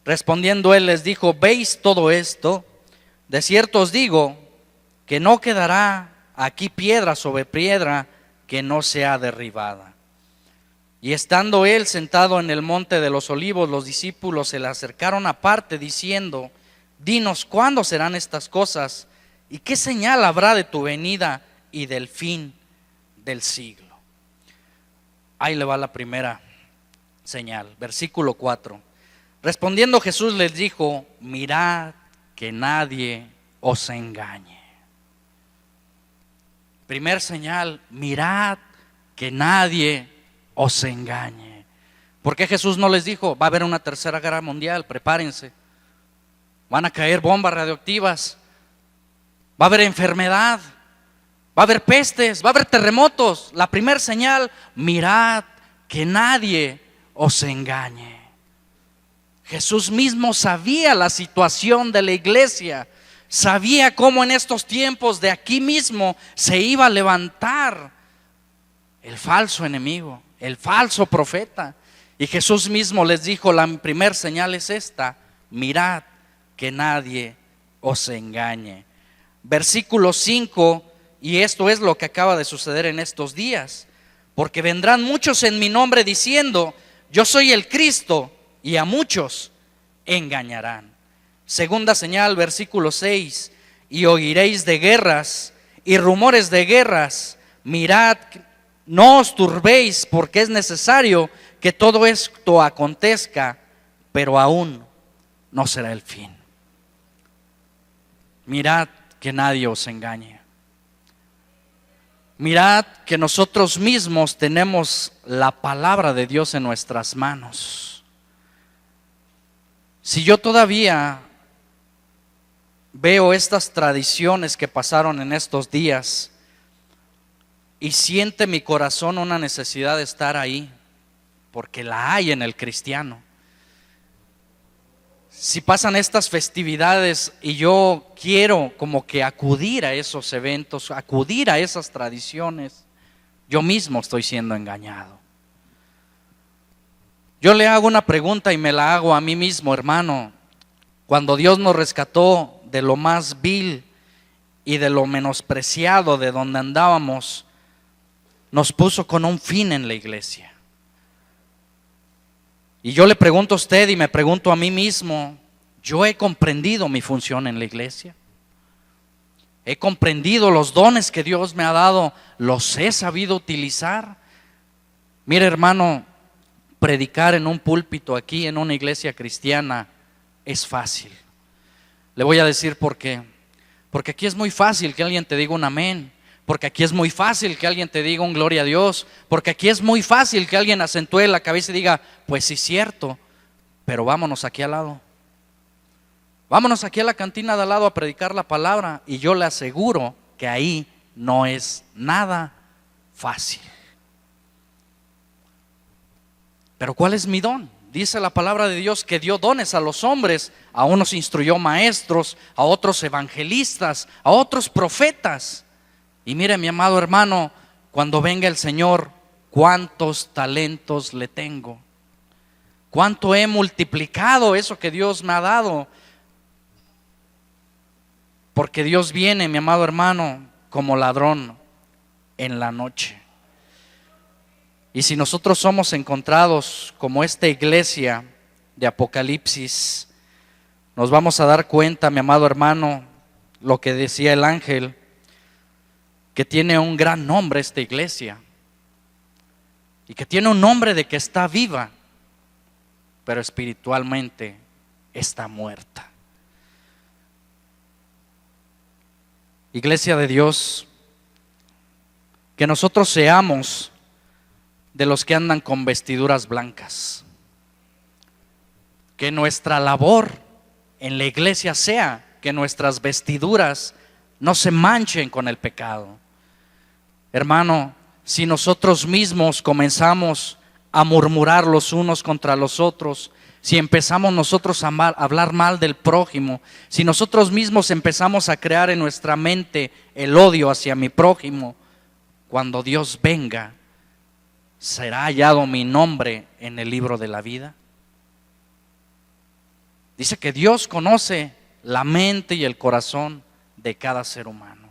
Respondiendo él les dijo: ¿veis todo esto? De cierto os digo que no quedará aquí piedra sobre piedra que no sea derribada. Y estando él sentado en el monte de los olivos, los discípulos se le acercaron aparte diciendo: dinos, ¿cuándo serán estas cosas? ¿Y qué señal habrá de tu venida y del fin del siglo? Ahí le va la primera señal, versículo 4. Respondiendo Jesús les dijo: mirad que nadie os engañe. Primer señal: mirad que nadie os engañe. ¿Por qué Jesús no les dijo: va a haber una tercera guerra mundial, prepárense, van a caer bombas radioactivas, va a haber enfermedad, va a haber pestes, va a haber terremotos? La primera señal: mirad que nadie os engañe. Jesús mismo sabía la situación de la iglesia, sabía cómo en estos tiempos de aquí mismo se iba a levantar el falso enemigo, el falso profeta. Y Jesús mismo les dijo: la primera señal es esta: mirad que nadie os engañe. Versículo 5, y esto es lo que acaba de suceder en estos días: porque vendrán muchos en mi nombre diciendo: yo soy el Cristo, y a muchos engañarán. Segunda señal, versículo 6, y oiréis de guerras y rumores de guerras. Mirad, no os turbéis, porque es necesario que todo esto acontezca, pero aún no será el fin. Mirad que nadie os engañe. Mirad que nosotros mismos tenemos la palabra de Dios en nuestras manos. Si yo todavía veo estas tradiciones que pasaron en estos días y siente mi corazón una necesidad de estar ahí, porque la hay en el cristiano. Si pasan estas festividades y yo quiero como que acudir a esos eventos, acudir a esas tradiciones, yo mismo estoy siendo engañado. Yo le hago una pregunta y me la hago a mí mismo, hermano. Cuando Dios nos rescató de lo más vil y de lo menospreciado de donde andábamos, nos puso con un fin en la iglesia. Y yo le pregunto a usted y me pregunto a mí mismo, ¿yo he comprendido mi función en la iglesia? ¿He comprendido los dones que Dios me ha dado? ¿Los he sabido utilizar? Mire, hermano, predicar en un púlpito aquí en una iglesia cristiana es fácil. Le voy a decir por qué. Porque aquí es muy fácil que alguien te diga un amén. Porque aquí es muy fácil que alguien te diga un gloria a Dios. Porque aquí es muy fácil que alguien acentúe la cabeza y diga, pues sí, cierto, pero vámonos aquí al lado. Vámonos aquí a la cantina de al lado a predicar la palabra. Y yo le aseguro que ahí no es nada fácil. Pero ¿cuál es mi don? Dice la palabra de Dios que dio dones a los hombres. A unos instruyó maestros, a otros evangelistas, a otros profetas. Y mire, mi amado hermano, cuando venga el Señor, ¿cuántos talentos le tengo? ¿Cuánto he multiplicado eso que Dios me ha dado? Porque Dios viene, mi amado hermano, como ladrón en la noche. Y si nosotros somos encontrados como esta iglesia de Apocalipsis, nos vamos a dar cuenta, mi amado hermano, lo que decía el ángel, que tiene un gran nombre esta iglesia y que tiene un nombre de que está viva, pero espiritualmente está muerta. Iglesia de Dios, que nosotros seamos de los que andan con vestiduras blancas, que nuestra labor en la iglesia sea que nuestras vestiduras no se manchen con el pecado. Hermano, si nosotros mismos comenzamos a murmurar los unos contra los otros, si empezamos nosotros a hablar mal del prójimo, si nosotros mismos empezamos a crear en nuestra mente el odio hacia mi prójimo, cuando Dios venga, ¿será hallado mi nombre en el libro de la vida? Dice que Dios conoce la mente y el corazón de cada ser humano.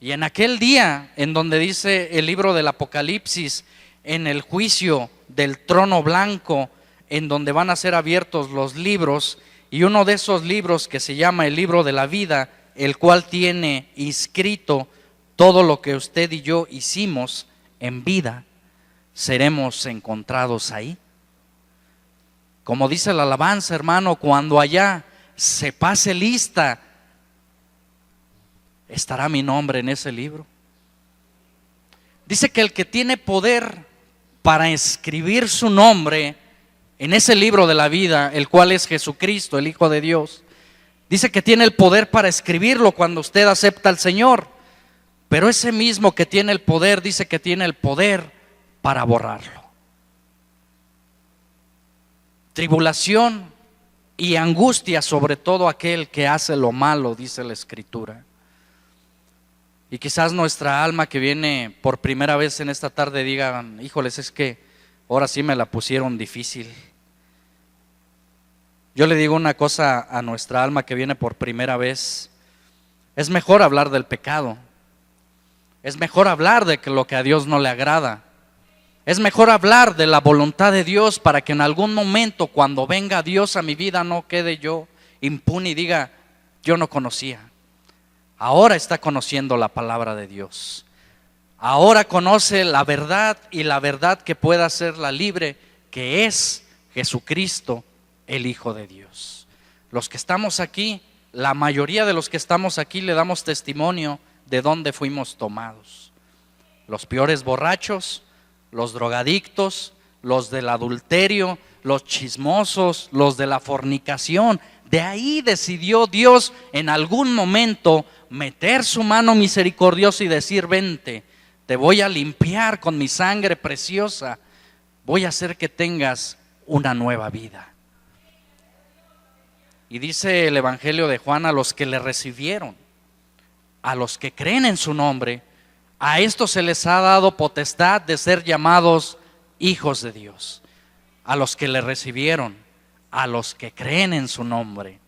Y en aquel día en donde dice el libro del Apocalipsis, en el juicio del trono blanco, en donde van a ser abiertos los libros, y uno de esos libros que se llama el libro de la vida, el cual tiene inscrito todo lo que usted y yo hicimos en vida, seremos encontrados ahí. Como dice la alabanza, hermano, cuando allá se pase lista, ¿estará mi nombre en ese libro? Dice que el que tiene poder para escribir su nombre en ese libro de la vida, el cual es Jesucristo, el Hijo de Dios, dice que tiene el poder para escribirlo cuando usted acepta al Señor. Pero ese mismo que tiene el poder, dice que tiene el poder para borrarlo. Tribulación y angustia sobre todo aquel que hace lo malo, dice la Escritura. Y quizás nuestra alma que viene por primera vez en esta tarde diga, híjoles, es que ahora sí me la pusieron difícil. Yo le digo una cosa a nuestra alma que viene por primera vez: es mejor hablar del pecado, es mejor hablar de lo que a Dios no le agrada, Es mejor hablar de la voluntad de Dios para que en algún momento, cuando venga Dios a mi vida, no quede yo impune y diga, yo no conocía. Ahora está conociendo la palabra de Dios. Ahora conoce la verdad, y la verdad que pueda hacerla libre, que es Jesucristo, el Hijo de Dios. Los que estamos aquí, la mayoría de los que estamos aquí, le damos testimonio de dónde fuimos tomados. Los peores borrachos, los drogadictos, los del adulterio, los chismosos, los de la fornicación. De ahí decidió Dios en algún momento meter su mano misericordiosa y decir, vente, te voy a limpiar con mi sangre preciosa, voy a hacer que tengas una nueva vida. Y dice el Evangelio de Juan, a los que le recibieron, a los que creen en su nombre, a estos se les ha dado potestad de ser llamados hijos de Dios. A los que le recibieron, a los que creen en su nombre.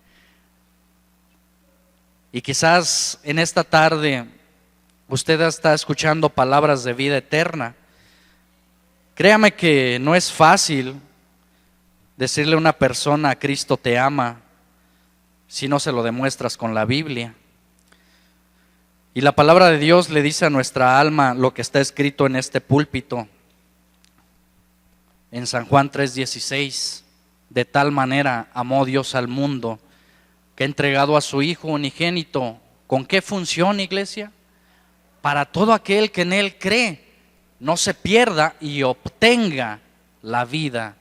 Y quizás en esta tarde usted está escuchando palabras de vida eterna. Créame que no es fácil decirle a una persona, Cristo te ama, si no se lo demuestras con la Biblia. Y la palabra de Dios le dice a nuestra alma lo que está escrito en este púlpito, en San Juan 3:16. De tal manera amó Dios al mundo, que ha entregado a su Hijo unigénito. ¿Con qué función, iglesia? Para todo aquel que en Él cree, no se pierda y obtenga la vida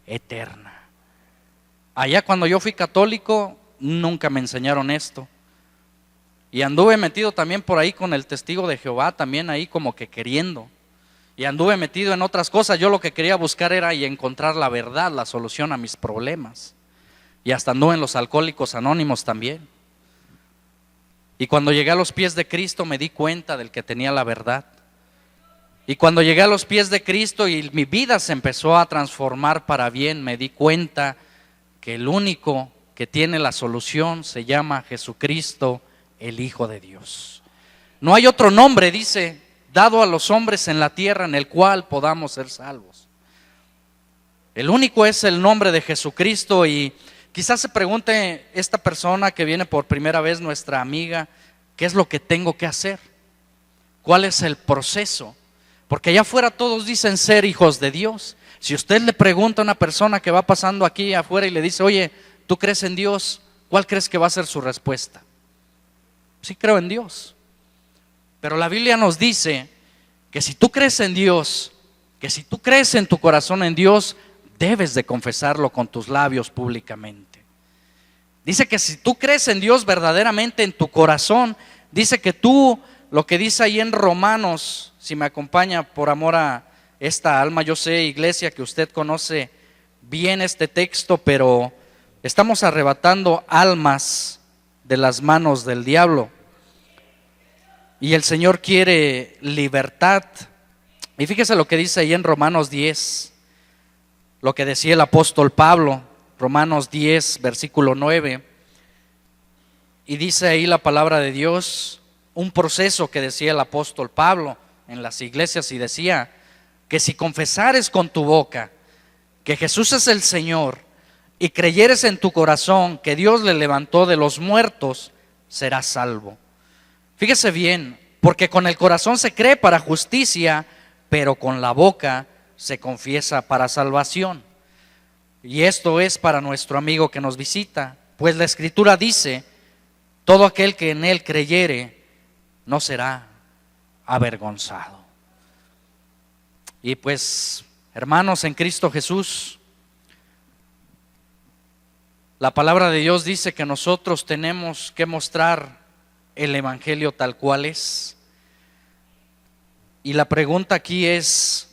eterna. Allá cuando yo fui católico, nunca me enseñaron esto. Y anduve metido también por ahí con el testigo de Jehová, también ahí como que queriendo. Y anduve metido en otras cosas. Yo lo que quería buscar era y encontrar la verdad, la solución a mis problemas. Y hasta anduve en los alcohólicos anónimos también. Y cuando llegué a los pies de Cristo me di cuenta del que tenía la verdad. Y cuando llegué a los pies de Cristo y mi vida se empezó a transformar para bien, me di cuenta que el único que tiene la solución se llama Jesucristo, el Hijo de Dios. No hay otro nombre, dice, dado a los hombres en la tierra en el cual podamos ser salvos. El único es el nombre de Jesucristo. Y quizás se pregunte esta persona que viene por primera vez, nuestra amiga, ¿qué es lo que tengo que hacer? ¿Cuál es el proceso? Porque allá afuera todos dicen ser hijos de Dios. Si usted le pregunta a una persona que va pasando aquí afuera y le dice, oye, ¿tú crees en Dios? ¿Cuál crees que va a ser su respuesta? Sí, creo en Dios. Pero la Biblia nos dice que si tú crees en Dios, que si tú crees en tu corazón en Dios, debes de confesarlo con tus labios públicamente. Dice que si tú crees en Dios verdaderamente en tu corazón, dice que tú, lo que dice ahí en Romanos, si me acompaña por amor a esta alma, yo sé, iglesia, que usted conoce bien este texto, pero estamos arrebatando almas de las manos del diablo. Y el Señor quiere libertad. Y fíjese lo que dice ahí en Romanos 10, lo que decía el apóstol Pablo, Romanos 10, versículo 9. Y dice ahí la palabra de Dios, un proceso que decía el apóstol Pablo en las iglesias, y decía que si confesares con tu boca que Jesús es el Señor y creyeres en tu corazón que Dios le levantó de los muertos, serás salvo. Fíjese bien, porque con el corazón se cree para justicia, pero con la boca se confiesa para salvación. Y esto es para nuestro amigo que nos visita, pues la Escritura dice, todo aquel que en Él creyere no será avergonzado. Y pues, hermanos en Cristo Jesús, la palabra de Dios dice que nosotros tenemos que mostrar el Evangelio tal cual es. Y la pregunta aquí es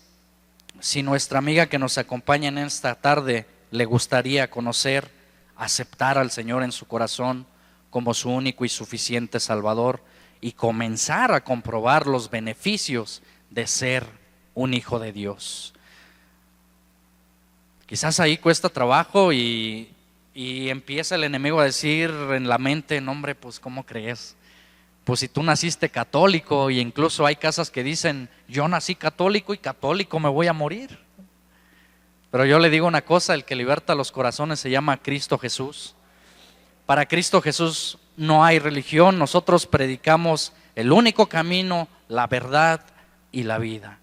si nuestra amiga que nos acompaña en esta tarde le gustaría conocer, aceptar al Señor en su corazón como su único y suficiente Salvador y comenzar a comprobar los beneficios de ser un hijo de Dios. Quizás ahí cuesta trabajo y empieza el enemigo a decir en la mente, no hombre, pues ¿cómo crees? Pues si tú naciste católico, y incluso hay casas que dicen, yo nací católico y católico me voy a morir. Pero yo le digo una cosa, el que liberta los corazones se llama Cristo Jesús. Para Cristo Jesús no hay religión, nosotros predicamos el único camino, la verdad y la vida.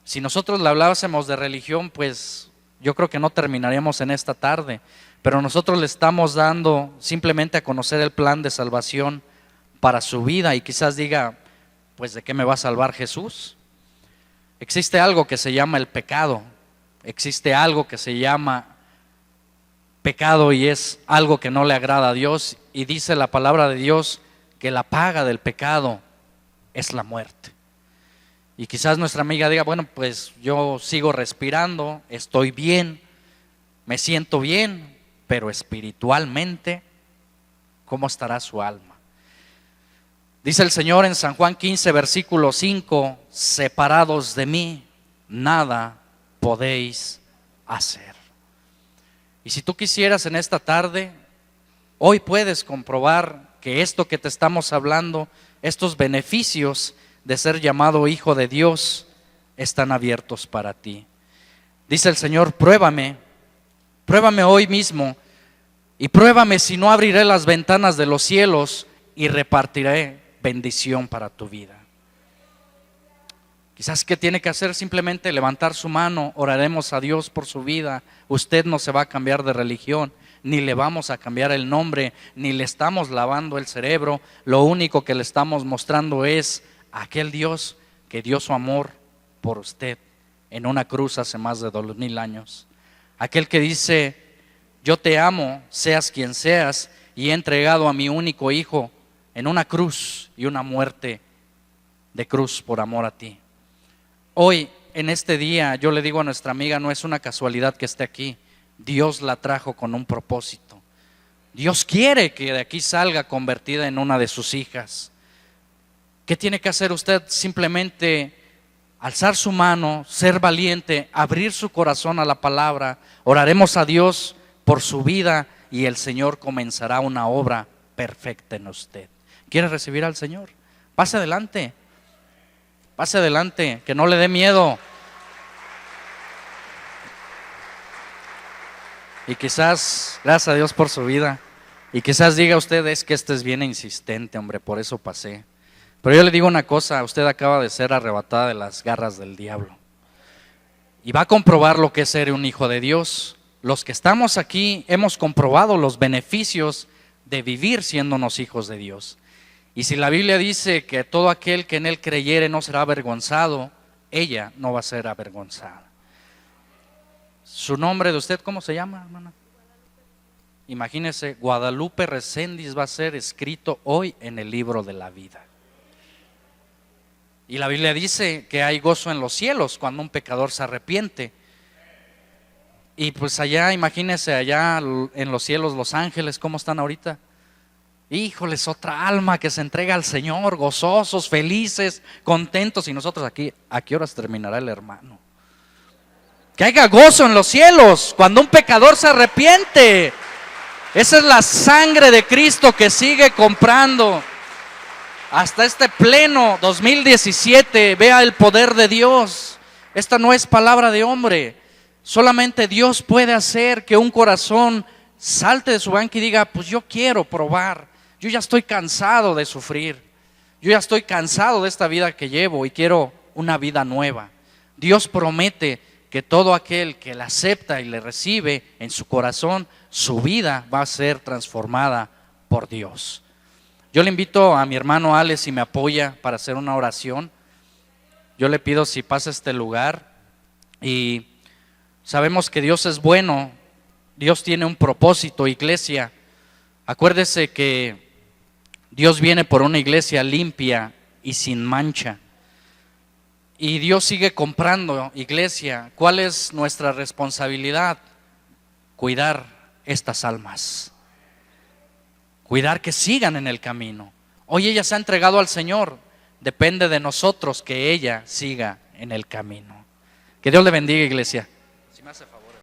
Si nosotros le hablásemos de religión, pues yo creo que no terminaríamos en esta tarde, pero nosotros le estamos dando simplemente a conocer el plan de salvación para su vida. Y quizás diga, pues ¿de qué me va a salvar Jesús? Existe algo que se llama el pecado, existe algo que se llama pecado y es algo que no le agrada a Dios, y dice la palabra de Dios que la paga del pecado es la muerte. Y quizás nuestra amiga diga, bueno, pues yo sigo respirando, estoy bien, me siento bien, pero espiritualmente, ¿cómo estará su alma? Dice el Señor en San Juan 15, versículo 5, separados de mí, nada podéis hacer. Y si tú quisieras en esta tarde, hoy puedes comprobar que esto que te estamos hablando, estos beneficios de ser llamado hijo de Dios, están abiertos para ti. Dice el Señor, pruébame hoy mismo, y pruébame si no abriré las ventanas de los cielos y repartiré bendición para tu vida. Quizás ¿qué tiene que hacer? Simplemente levantar su mano, oraremos a Dios por su vida. Usted no se va a cambiar de religión, ni le vamos a cambiar el nombre, ni le estamos lavando el cerebro. Lo único que le estamos mostrando es aquel Dios que dio su amor por usted en una cruz hace más de 2000 años. Aquel que dice, yo te amo, seas quien seas, y he entregado a mi único hijo en una cruz y una muerte de cruz por amor a ti. Hoy, en este día, yo le digo a nuestra amiga, no es una casualidad que esté aquí. Dios la trajo con un propósito. Dios quiere que de aquí salga convertida en una de sus hijas. ¿Qué tiene que hacer usted? Simplemente alzar su mano, ser valiente, abrir su corazón a la palabra. Oraremos a Dios por su vida y el Señor comenzará una obra perfecta en usted. ¿Quiere recibir al Señor? Pase adelante. Pase adelante, que no le dé miedo. Y quizás, gracias a Dios por su vida, y quizás diga usted, es que este es bien insistente, hombre, por eso pasé. Pero yo le digo una cosa, usted acaba de ser arrebatada de las garras del diablo. Y va a comprobar lo que es ser un hijo de Dios. Los que estamos aquí hemos comprobado los beneficios de vivir siéndonos hijos de Dios. Y si la Biblia dice que todo aquel que en él creyere no será avergonzado, ella no va a ser avergonzada. ¿Su nombre de usted cómo se llama, hermana? Imagínese, Guadalupe Recendis va a ser escrito hoy en el libro de la vida. Y la Biblia dice que hay gozo en los cielos cuando un pecador se arrepiente. Y pues allá, imagínese allá en los cielos los ángeles, ¿cómo están ahorita? Híjoles, otra alma que se entrega al Señor, gozosos, felices, contentos. Y nosotros aquí, ¿a qué horas terminará el hermano? Que haya gozo en los cielos cuando un pecador se arrepiente. Esa es la sangre de Cristo que sigue comprando. Hasta este pleno 2017, vea el poder de Dios. Esta no es palabra de hombre. Solamente Dios puede hacer que un corazón salte de su banca y diga, pues yo quiero probar. Yo ya estoy cansado de sufrir. Yo ya estoy cansado de esta vida que llevo y quiero una vida nueva. Dios promete que todo aquel que la acepta y le recibe en su corazón, su vida va a ser transformada por Dios. Yo le invito a mi hermano Alex, si me apoya para hacer una oración. Yo le pido si pasa a este lugar. Y sabemos que Dios es bueno. Dios tiene un propósito, iglesia. Acuérdese que Dios viene por una iglesia limpia y sin mancha. Y Dios sigue comprando, iglesia. ¿Cuál es nuestra responsabilidad? Cuidar estas almas. Cuidar que sigan en el camino. Hoy ella se ha entregado al Señor. Depende de nosotros que ella siga en el camino. Que Dios le bendiga, iglesia. Si me hace favor.